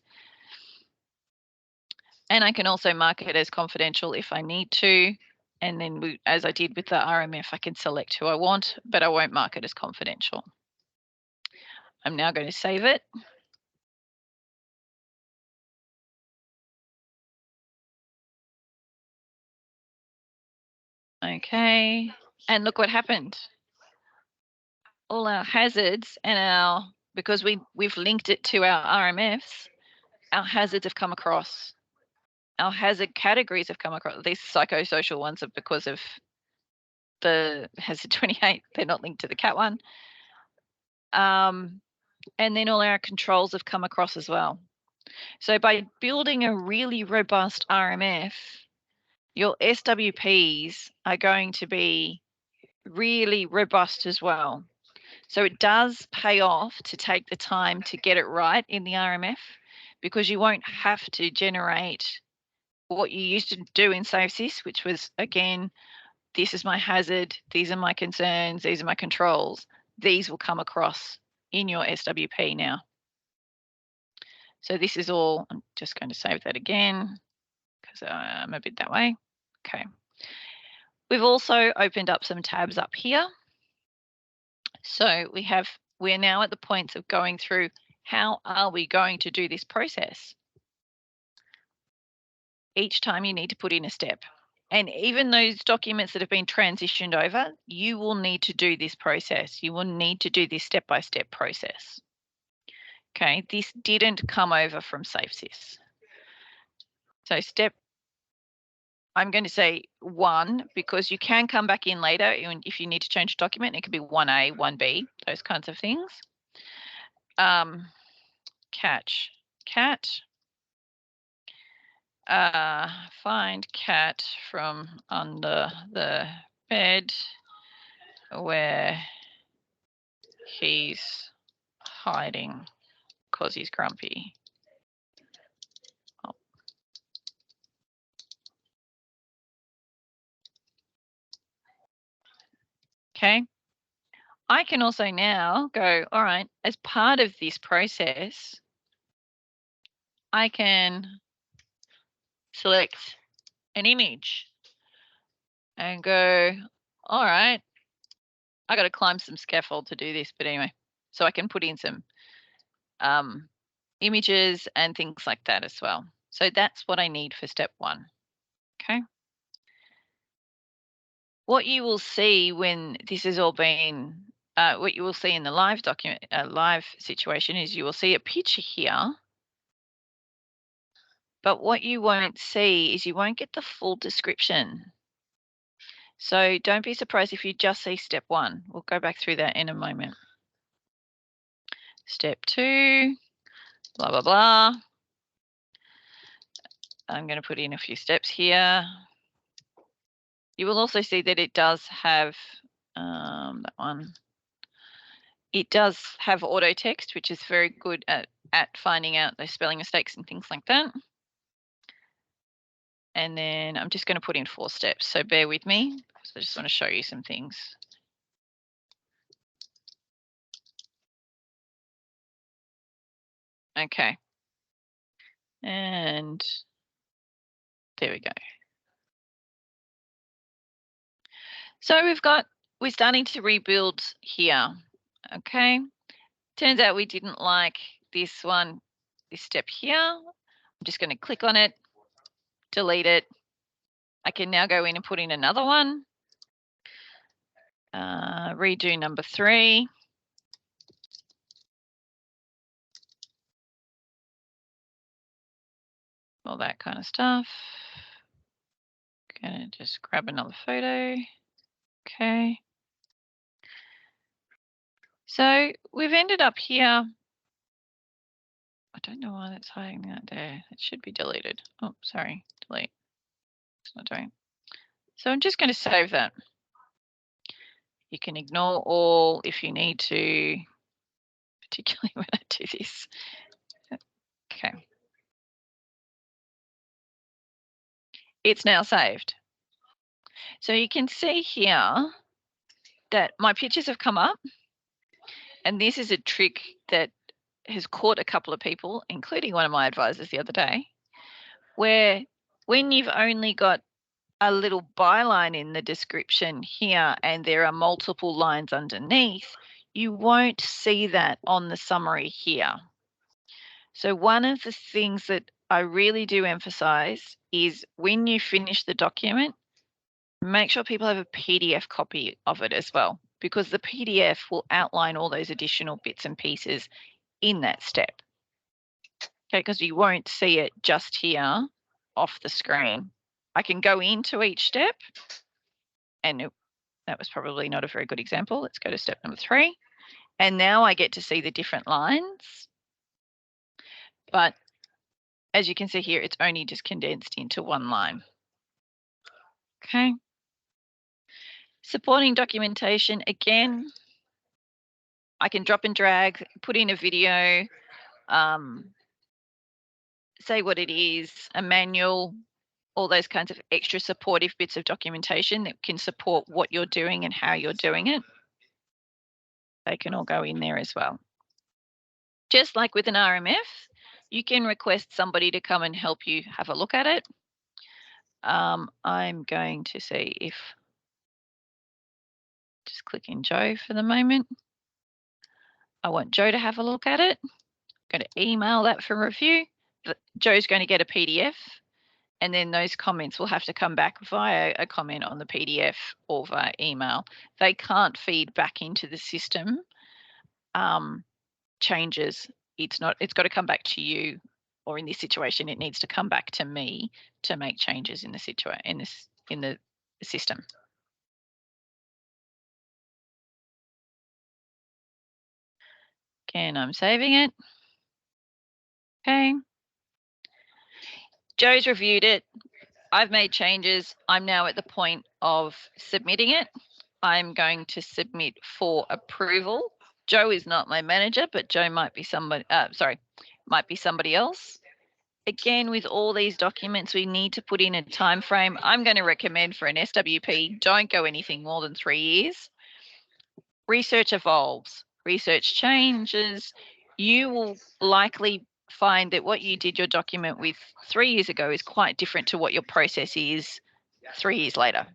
And I can also mark it as confidential if I need to. And then as I did with the RMF, I can select who I want, but I won't mark it as confidential. I'm now going to save it. Okay, and look what happened. All our hazards and because we've linked it to our RMFs, our hazards have come across. Our hazard categories have come across. These psychosocial ones are because of the hazard 28. They're not linked to the CAT one. And then all our controls have come across as well. So by building a really robust RMF, your SWPs are going to be really robust as well. So it does pay off to take the time to get it right in the RMF, because you won't have to generate what you used to do in SafeSys, which was, again, this is my hazard, these are my concerns, these are my controls. These will come across in your SWP now. So this is all, I'm just going to save that again because I'm a bit that way. Okay. We've also opened up some tabs up here. So we're now at the points of going through how are we going to do this process. Each time you need to put in a step. And even those documents that have been transitioned over, you will need to do this process. You will need to do this step-by-step process. Okay, this didn't come over from SafeSys. So I'm going to say 1, because you can come back in later if you need to change a document. It could be 1A, 1B, those kinds of things. Catch cat. Find cat from under the bed where he's hiding because he's grumpy. Oh. Okay. I can also now go, all right, as part of this process, I can select an image and go, all right, I got to climb some scaffold to do this, but anyway, so I can put in some images and things like that as well. So that's what I need for step 1. Okay. What you will see when this has all been, what you will see in the live document, live situation is you will see a picture here. But what you won't see is you won't get the full description. So don't be surprised if you just see step 1. We'll go back through that in a moment. Step 2, blah, blah, blah. I'm going to put in a few steps here. You will also see that it does have that one. It does have auto text, which is very good at finding out those spelling mistakes and things like that. And then I'm just going to put in 4 steps. So bear with me, because I just want to show you some things. Okay. And there we go. So we're starting to rebuild here. Okay. Turns out we didn't like this step here. I'm just going to click on it, delete it. I can now go in and put in another one. Redo number 3. All that kind of stuff. Gonna just grab another photo. Okay. So we've ended up here. I don't know why that's hiding that there. It should be deleted. Oh, sorry, delete. It's not doing. So I'm just going to save that. You can ignore all if you need to, particularly when I do this. Okay. It's now saved. So you can see here that my pictures have come up. And this is a trick that has caught a couple of people, including one of my advisors the other day, where when you've only got a little byline in the description here and there are multiple lines underneath, you won't see that on the summary here. So one of the things that I really do emphasize is when you finish the document, make sure people have a PDF copy of it as well, because the PDF will outline all those additional bits and pieces in that step. Okay, because you won't see it just here off the screen. I can go into each step, and that was probably not a very good example. Let's go to step number 3. And now I get to see the different lines. But as you can see here, it's only just condensed into one line. Okay. Supporting documentation, again, I can drop and drag, put in a video, say what it is, a manual, all those kinds of extra supportive bits of documentation that can support what you're doing and how you're doing it. They can all go in there as well. Just like with an RMF, you can request somebody to come and help you have a look at it. I'm going to see if, just click in Joe for the moment. I want Joe to have a look at it. I'm going to email that for review. Joe's going to get a PDF, and then those comments will have to come back via a comment on the PDF or via email. They can't feed back into the system changes. It's got to come back to you, or in this situation, it needs to come back to me to make changes in the in the system. Again, I'm saving it. Okay. Joe's reviewed it. I've made changes. I'm now at the point of submitting it. I'm going to submit for approval. Joe is not my manager, but Joe might be somebody, might be somebody else. Again, with all these documents, we need to put in a time frame. I'm going to recommend for an SWP, don't go anything more than 3 years. Research evolves, research changes. You will likely find that what you did your document with 3 years ago is quite different to what your process is 3 years later.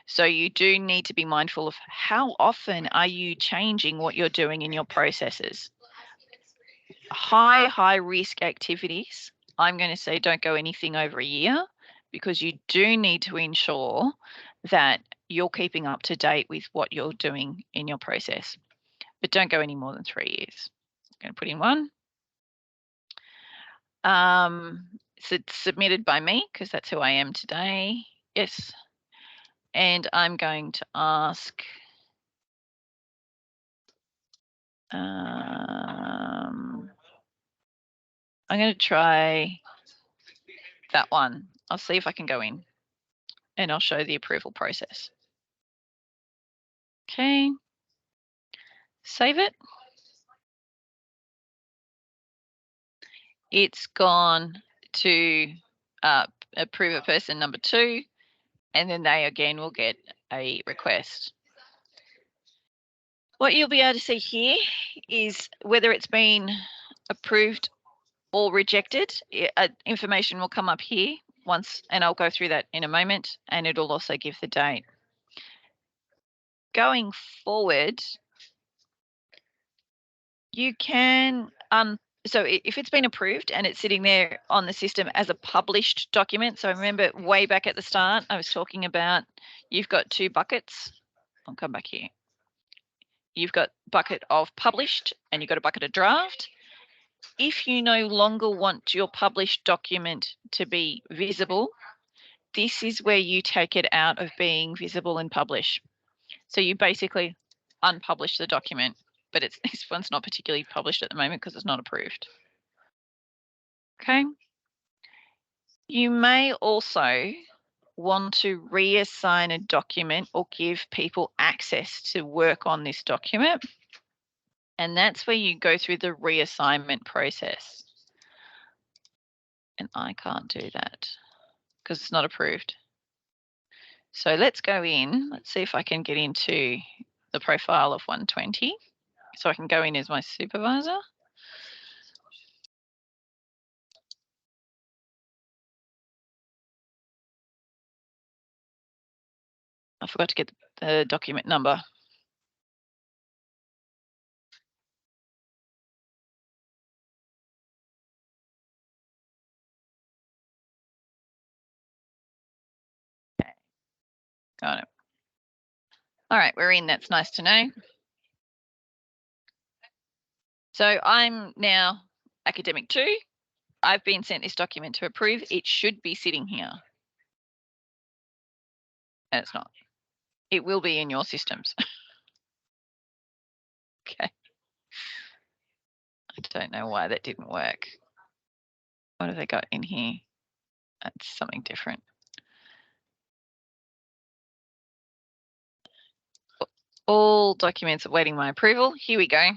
So you do need to be mindful of how often are you changing what you're doing in your processes. High risk activities, I'm going to say don't go anything over a year, because you do need to ensure that you're keeping up to date with what you're doing in your process. But don't go any more than 3 years. I'm going to put in 1. So it's submitted by me because that's who I am today. Yes. And I'm going to ask I'm going to try that one. I'll see if I can go in, and I'll show the approval process. Okay. Save it. It's gone to approver person number 2, and then they again will get a request. What you'll be able to see here is whether it's been approved or rejected. Information will come up here once, and I'll go through that in a moment, and it'll also give the date. Going forward, you can, so if it's been approved and it's sitting there on the system as a published document, so remember way back at the start, I was talking about you've got 2 buckets. I'll come back here. You've got bucket of published and you've got a bucket of draft. If you no longer want your published document to be visible, this is where you take it out of being visible and publish. So you basically unpublish the document, but this one's not particularly published at the moment because it's not approved. Okay. You may also want to reassign a document or give people access to work on this document. And that's where you go through the reassignment process. And I can't do that because it's not approved. So let's go in. Let's see if I can get into the profile of 120. So I can go in as my supervisor. I forgot to get the document number. Okay. Got it. All right, we're in. That's nice to know. So I'm now academic 2. I've been sent this document to approve. It should be sitting here. And it's not. It will be in your systems. Okay. I don't know why that didn't work. What have they got in here? That's something different. All documents awaiting my approval. Here we go.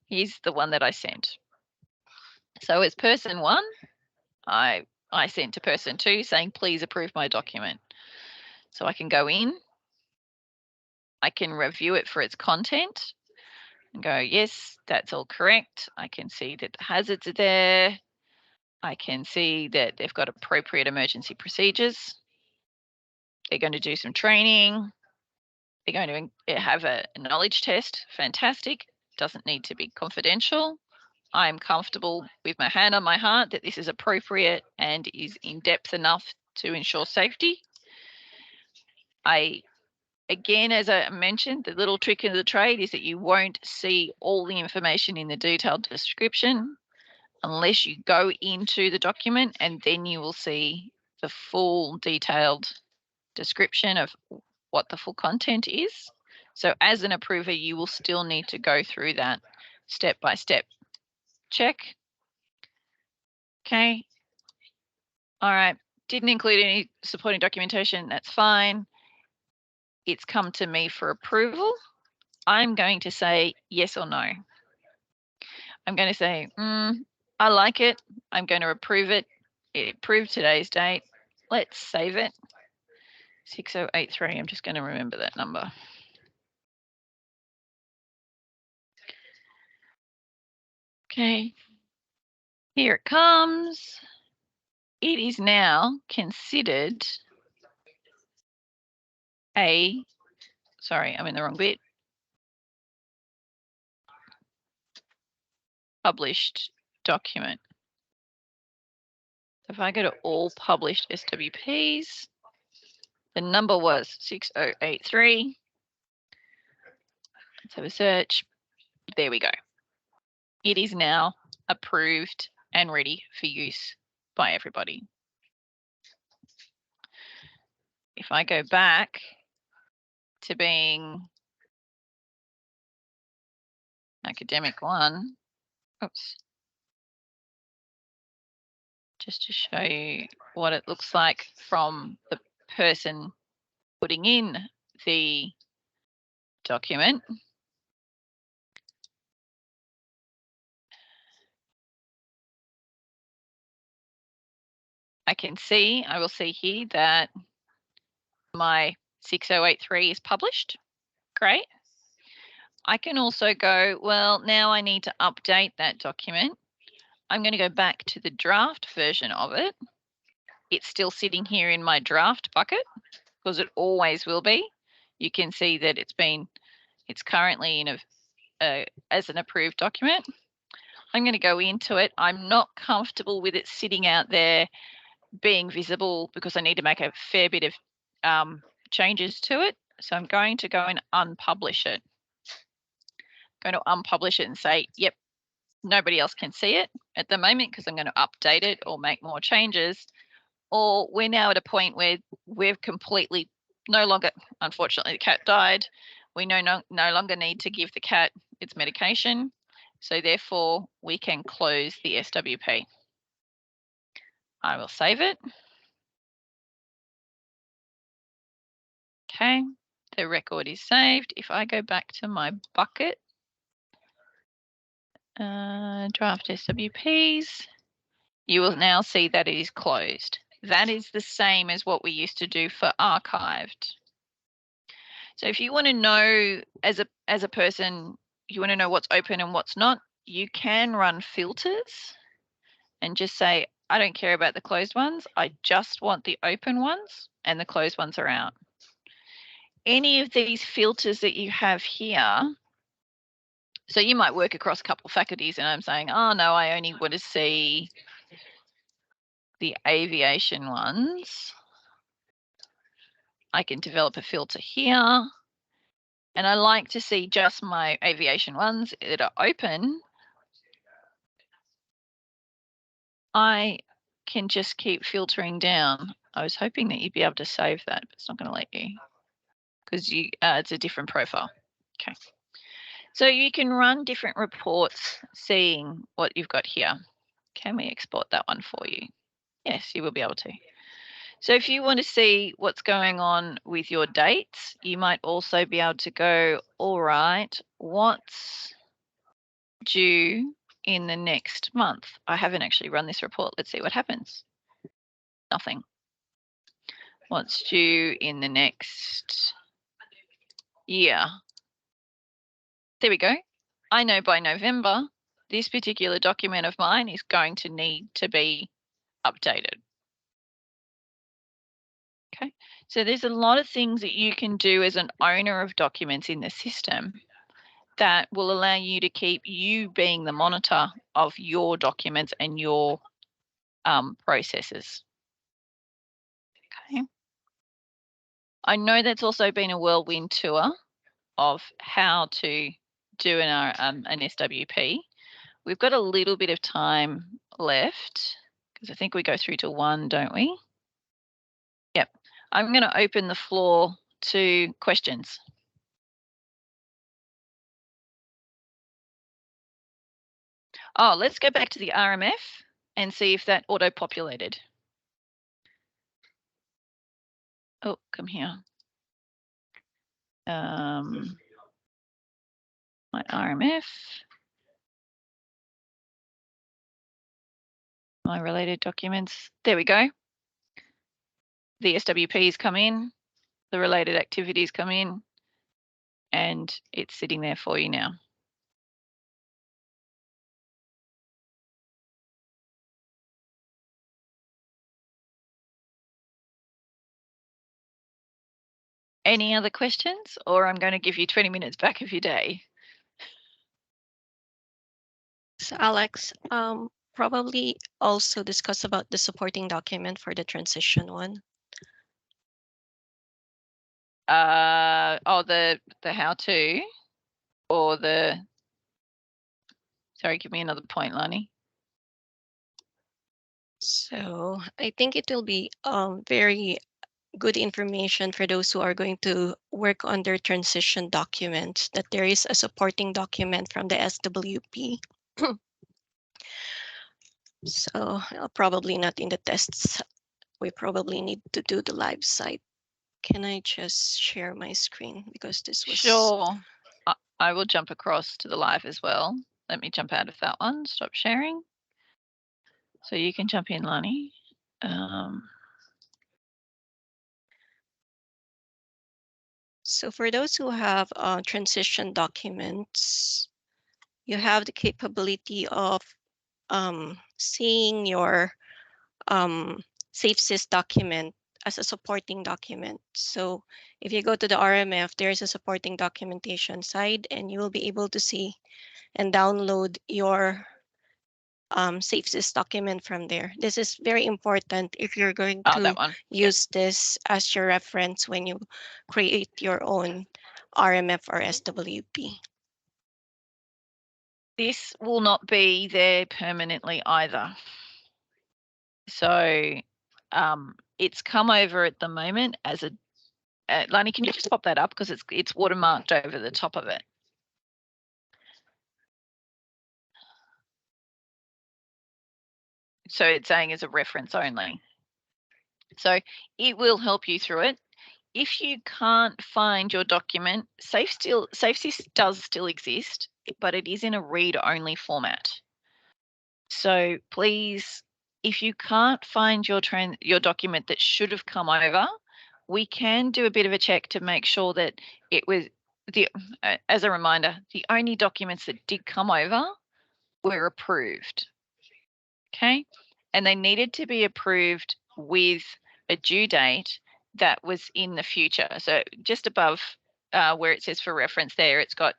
Here's the one that I sent. So as person 1, I sent to person 2 saying, please approve my document. So I can go in. I can review it for its content and go, yes, that's all correct. I can see that the hazards are there. I can see that they've got appropriate emergency procedures. They're going to do some training. They're going to have a knowledge test. Fantastic. Doesn't need to be confidential. I'm comfortable with my hand on my heart that this is appropriate and is in depth enough to ensure safety. Again, as I mentioned, the little trick of the trade is that you won't see all the information in the detailed description unless you go into the document, and then you will see the full detailed description of what the full content is. So as an approver, you will still need to go through that step by step. Check. Okay. All right. Didn't include any supporting documentation. That's fine. It's come to me for approval. I'm going to say yes or no. I'm going to say, I like it. I'm going to approve it. It approved today's date. Let's save it. 6083. I'm just going to remember that number. Okay. Here it comes. It is now considered sorry, I'm in the wrong bit. Published document. If I go to all published SWPs, the number was 6083. Let's have a search. There we go. It is now approved and ready for use by everybody. If I go back to being academic 1, oops, just to show you what it looks like from the person putting in the document. I will see here that my 6083 is published. Great. I can also go, well, now I need to update that document. I'm going to go back to the draft version of it. It's still sitting here in my draft bucket because it always will be. You can see that it's currently in as an approved document. I'm going to go into it. I'm not comfortable with it sitting out there being visible because I need to make a fair bit of changes to it. So I'm going to go and unpublish it. I'm going to unpublish it and say, yep, nobody else can see it at the moment because I'm going to update it or make more changes. Or we're now at a point where we've completely no longer, unfortunately, the cat died. We no longer need to give the cat its medication. So therefore, we can close the SWP. I will save it. Okay, the record is saved. If I go back to my bucket, draft SWPs, you will now see that it is closed. That is the same as what we used to do for archived. So if you want to know as a person you want to know what's open and what's not, you can run filters and just say, I don't care about the closed ones. I just want the open ones, and the closed ones are out. Any of these filters that you have here, so you might work across a couple of faculties and I'm saying, oh no, I only want to see the aviation ones. I can develop a filter here. And I like to see just my aviation ones that are open. I can just keep filtering down. I was hoping that you'd be able to save that, but it's not going to let you because it's a different profile. Okay. So you can run different reports seeing what you've got here. Can we export that one for you? Yes, you will be able to. So if you want to see what's going on with your dates, you might also be able to go, all right, what's due in the next month? I haven't actually run this report. Let's see what happens. Nothing. What's due in the next year? There we go. I know by November, this particular document of mine is going to need to be updated. Okay, so there's a lot of things that you can do as an owner of documents in the system that will allow you to keep you being the monitor of your documents and your processes. Okay. I know that's also been a whirlwind tour of how to do an SWP. We've got a little bit of time left because I think we go through to 1, don't we? Yep. I'm going to open the floor to questions. Oh, let's go back to the RMF and see if that auto-populated. Oh, come here. My RMF. My related documents. There we go. The SWPs come in, the related activities come in, and it's sitting there for you now. Any other questions, or I'm going to give you 20 minutes back of your day? So Alex, probably also discuss about the supporting document for the transition one. Oh, the how to, or the, sorry, give me another point, Lani. So I think it will be very good information for those who are going to work on their transition documents, that there is a supporting document from the SWP. So probably not in the tests. We probably need to do the live site. Can I just share my screen because this was... Sure. I will jump across to the live as well. Let me jump out of that one. Stop sharing. So you can jump in, Lani. So for those who have transition documents, you have the capability of seeing your SafeSys document as a supporting document. So if you go to the RMF, there's a supporting documentation side, and you will be able to see and download your SafeSys document from there. This is very important if you're going to use this as your reference when you create your own RMF or SWP. This will not be there permanently either. So it's come over at the moment as a, Lani, can you just pop that up because it's watermarked over the top of it. So it's saying as a reference only. So it will help you through it. If you can't find your document, SafeSys does still exist, but it is in a read-only format. So please, if you can't find your document that should have come over, we can do a bit of a check to make sure that it was as a reminder, the only documents that did come over were approved. Okay, and they needed to be approved with a due date that was in the future. So just above where it says for reference there, it's got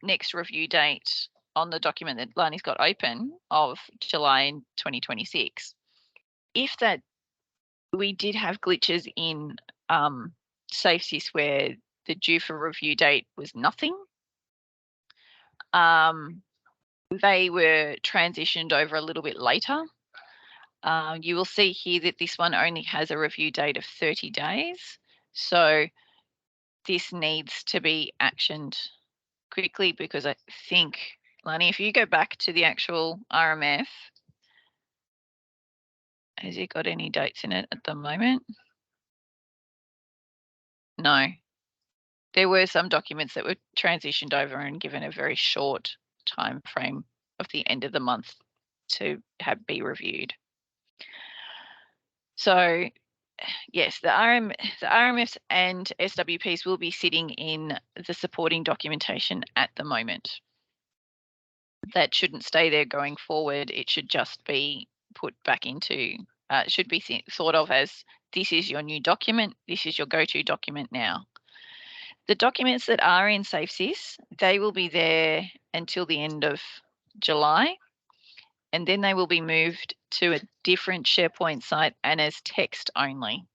next review date on the document that Lani's got open of July 2026. If that we did have glitches in SafeSys where the due for review date was nothing, they were transitioned over a little bit later. You will see here that this one only has a review date of 30 days. So this needs to be actioned quickly because I think, Lani, if you go back to the actual RMF, has it got any dates in it at the moment? No. There were some documents that were transitioned over and given a very short time frame of the end of the month to be reviewed. So yes, the RMFs and SWPs will be sitting in the supporting documentation at the moment. That shouldn't stay there going forward. It should just be put back into, it should be thought of as this is your new document, this is your go-to document now. The documents that are in SafeSys, they will be there until the end of July, and then they will be moved to a different SharePoint site and as text only.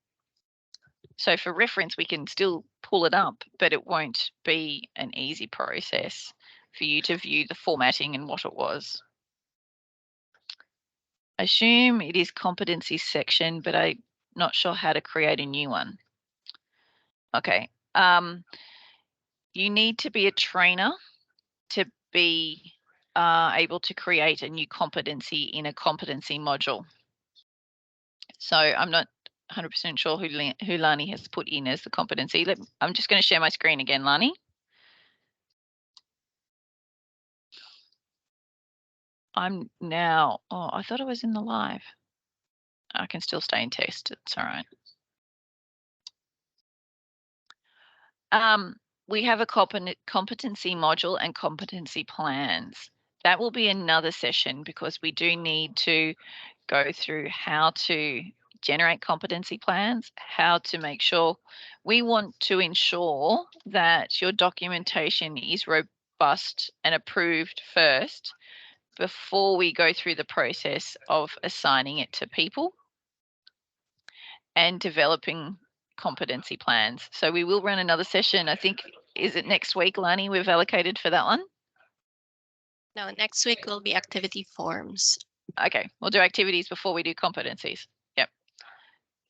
So for reference, we can still pull it up, but it won't be an easy process for you to view the formatting and what it was. Assume it is competency section, but I'm not sure how to create a new one. Okay. You need to be a trainer to be able to create a new competency in a competency module. So I'm not 100% sure who Lani has put in as the competency. I'm just going to share my screen again, Lani. I'm now, oh, I thought I was in the live. I can still stay in test, it's all right. We have a competency module and competency plans. That will be another session because we do need to go through how to generate competency plans, how to make sure. We want to ensure that your documentation is robust and approved first before we go through the process of assigning it to people and developing competency plans. So we will run another session. I think, is it next week, Lani, we've allocated for that one? No, next week will be activity forms. Okay, we'll do activities before we do competencies. Yep.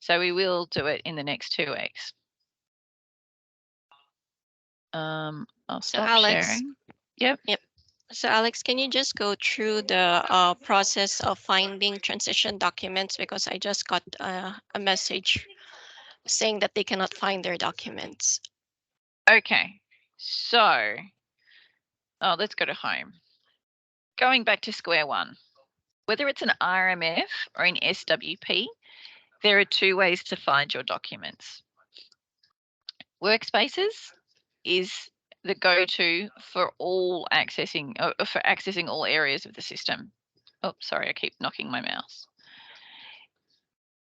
So we will do it in the next 2 weeks. I'll stop sharing. Yep. So Alex, can you just go through the process of finding transition documents, because I just got a message saying that they cannot find their documents. Okay, so let's go to home. Going back to square one, whether it's an RMF or an SWP, there are 2 ways to find your documents. Workspaces is the go-to for all accessing, for accessing all areas of the system. Oh, sorry, I keep knocking my mouse.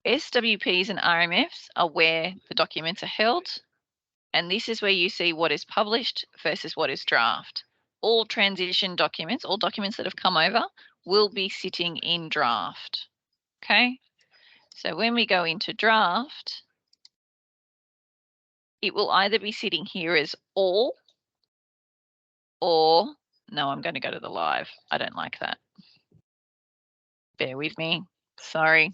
SWPs and RMFs are where the documents are held, and this is where you see what is published versus what is draft. All transition documents, all documents that have come over, will be sitting in draft. Okay, so when we go into draft, it will either be sitting here as all, or no, I'm going to go to the live. I don't like that. Bear with me. Sorry.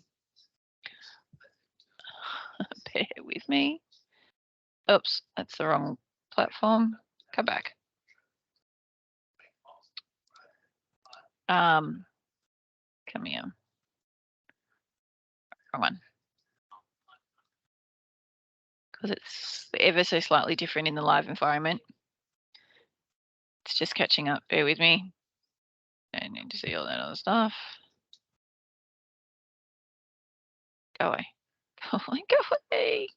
Bear with me. Oops, that's the wrong platform. Come back. Come here. Wrong one. Because it's ever so slightly different in the live environment. It's just catching up. Bear with me. I need to see all that other stuff. Go away. Go away. Go away.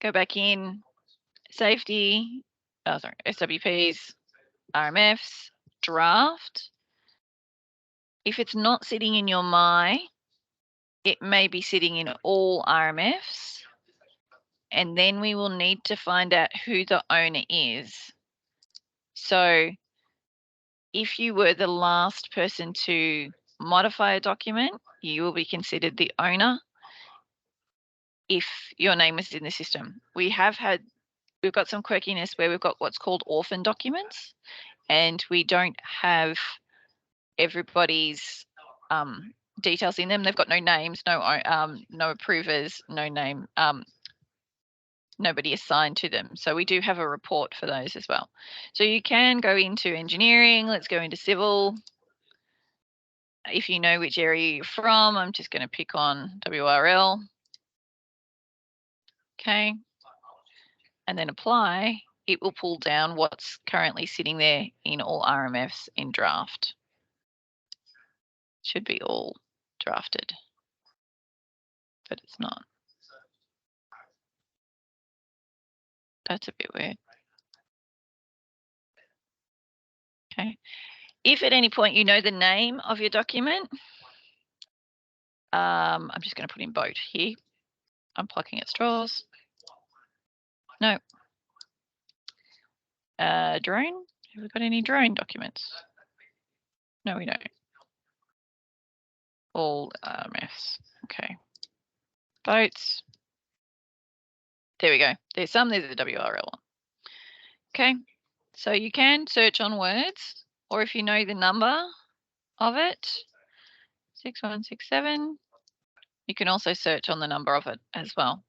Go back in. safety, SWPs, RMFs, draft. If it's not sitting in your My, it may be sitting in all RMFs. And then we will need to find out who the owner is. So if you were the last person to modify a document, you will be considered the owner if your name is in the system. We've got some quirkiness where we've got what's called orphan documents, and we don't have everybody's details in them. They've got no names, no approvers, no name, nobody assigned to them. So we do have a report for those as well. So you can go into engineering. Let's go into civil. If you know which area you're from, I'm just going to pick on WRL. Okay. And then apply. It will pull down what's currently sitting there in all RMFs in draft. Should be all drafted, but it's not. That's a bit weird. Okay. If at any point you know the name of your document, I'm just going to put in boat here. I'm plucking at straws. No. Drone. Have we got any drone documents? No, we don't. All RMFs. Okay. Boats. There we go. There's some. There's a WRL one. Okay. So you can search on words, or if you know the number of it, 6167, you can also search on the number of it as well.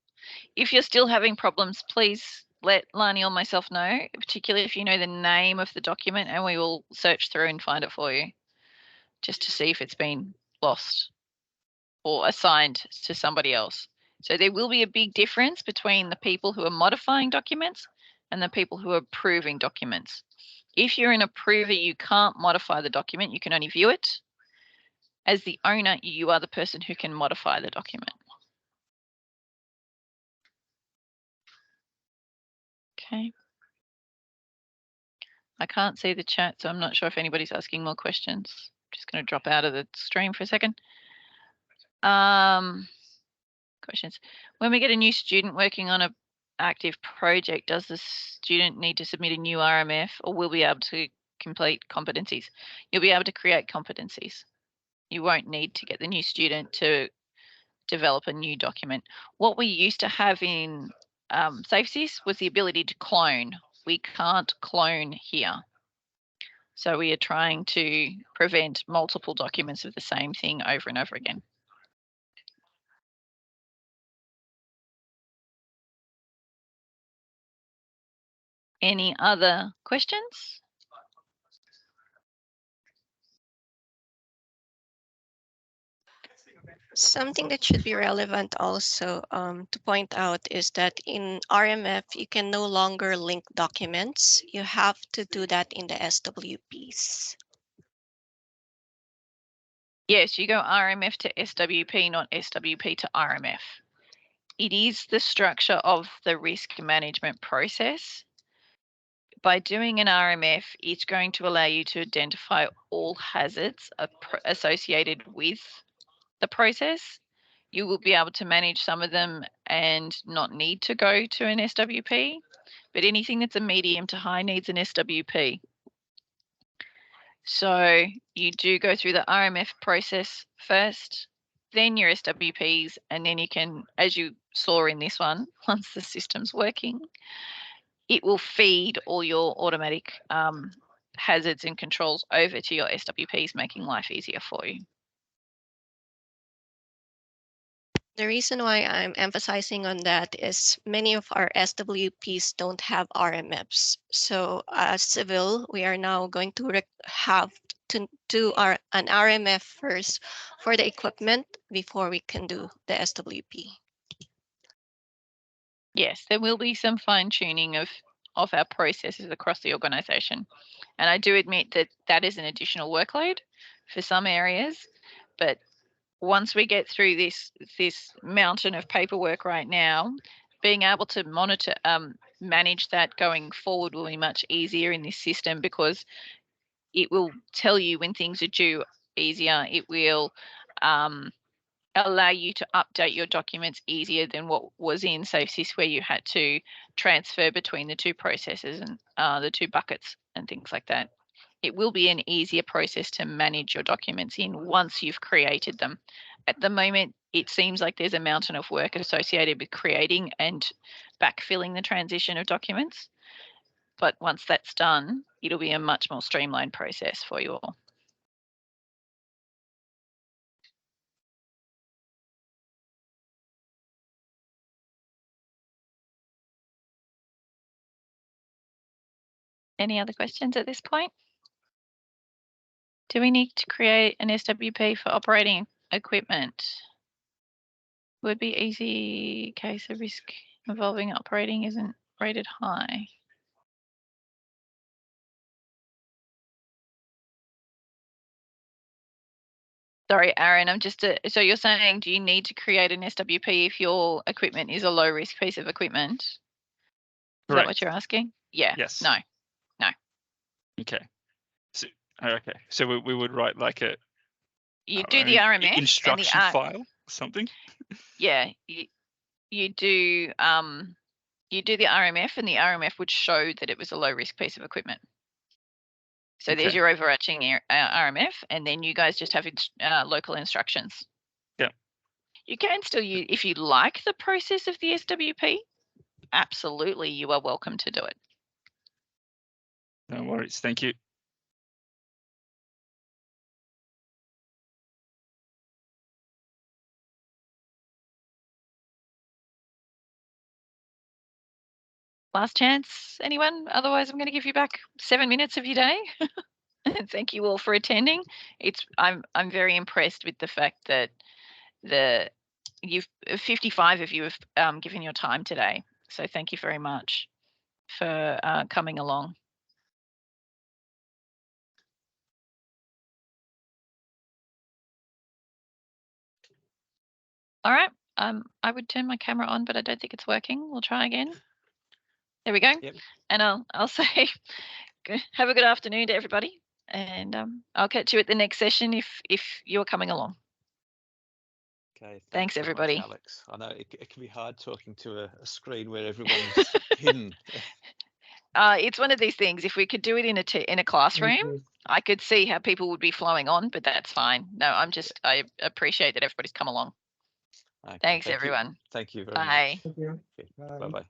If you're still having problems, please let Lani or myself know, particularly if you know the name of the document, and we will search through and find it for you, just to see if it's been lost or assigned to somebody else. So there will be a big difference between the people who are modifying documents and the people who are approving documents. If you're an approver, you can't modify the document, you can only view it. As the owner, you are the person who can modify the document. Okay. I can't see the chat, so I'm not sure if anybody's asking more questions. I'm just going to drop out of the stream for a second. Questions. When we get a new student working on an active project, does the student need to submit a new RMF, or will we be able to complete competencies? You'll be able to create competencies. You won't need to get the new student to develop a new document. What we used to have in SafeSys was the ability to clone. We can't clone here. So we are trying to prevent multiple documents of the same thing over and over again. Any other questions? Something that should be relevant also to point out is that in RMF, you can no longer link documents. You have to do that in the SWPs. Yes, you go RMF to SWP, not SWP to RMF. It is the structure of the risk management process. By doing an RMF, it's going to allow you to identify all hazards associated with the process. You will be able to manage some of them and not need to go to an SWP, but anything that's a medium to high needs an SWP. So you do go through the RMF process first, then your SWPs, and then you can, as you saw in this one, once the system's working, it will feed all your automatic hazards and controls over to your SWPs, making life easier for you. The reason why I'm emphasizing on that is many of our SWPs don't have RMFs. So as civil, we are now going to have to do an RMF first for the equipment before we can do the SWP. Yes, there will be some fine tuning of our processes across the organisation. And I do admit that that is an additional workload for some areas, but once we get through this mountain of paperwork right now, being able to manage that going forward will be much easier in this system, because it will tell you when things are due easier. It will allow you to update your documents easier than what was in SafeSys, where you had to transfer between the two processes and the two buckets and things like that. It will be an easier process to manage your documents in once you've created them. At the moment, it seems like there's a mountain of work associated with creating and backfilling the transition of documents. But once that's done, it'll be a much more streamlined process for you all. Any other questions at this point? Do we need to create an SWP for operating equipment? Would be easy case of risk involving operating isn't rated high. Sorry, Aaron, I'm just so you're saying, do you need to create an SWP if your equipment is a low risk piece of equipment? Is that what you're asking? Yeah. Yes. No. Okay. So okay. So we would write like a do the RMF instruction and the file or something. Yeah, you do the RMF, and the RMF would show that it was a low risk piece of equipment. So there's your overarching RMF, and then you guys just have local instructions. Yeah. You can still use, if you like the process of the SWP, absolutely, you are welcome to do it. No worries. Thank you. Last chance, anyone? Otherwise, I'm going to give you back 7 minutes of your day. And thank you all for attending. I'm very impressed with the fact that 55 of you have given your time today. So thank you very much for coming along. All right. I would turn my camera on, but I don't think it's working. We'll try again. There we go. Yep. And I'll say have a good afternoon to everybody, and I'll catch you at the next session if you're coming along. Okay. Thanks so much, everybody. Alex. I know it can be hard talking to a screen where everyone's hidden. It's one of these things. If we could do it in a classroom, I could see how people would be flowing on, but that's fine. No, I appreciate that everybody's come along. Okay, Thanks, thank you. everyone. Thank you very Bye. much. Okay, bye-bye.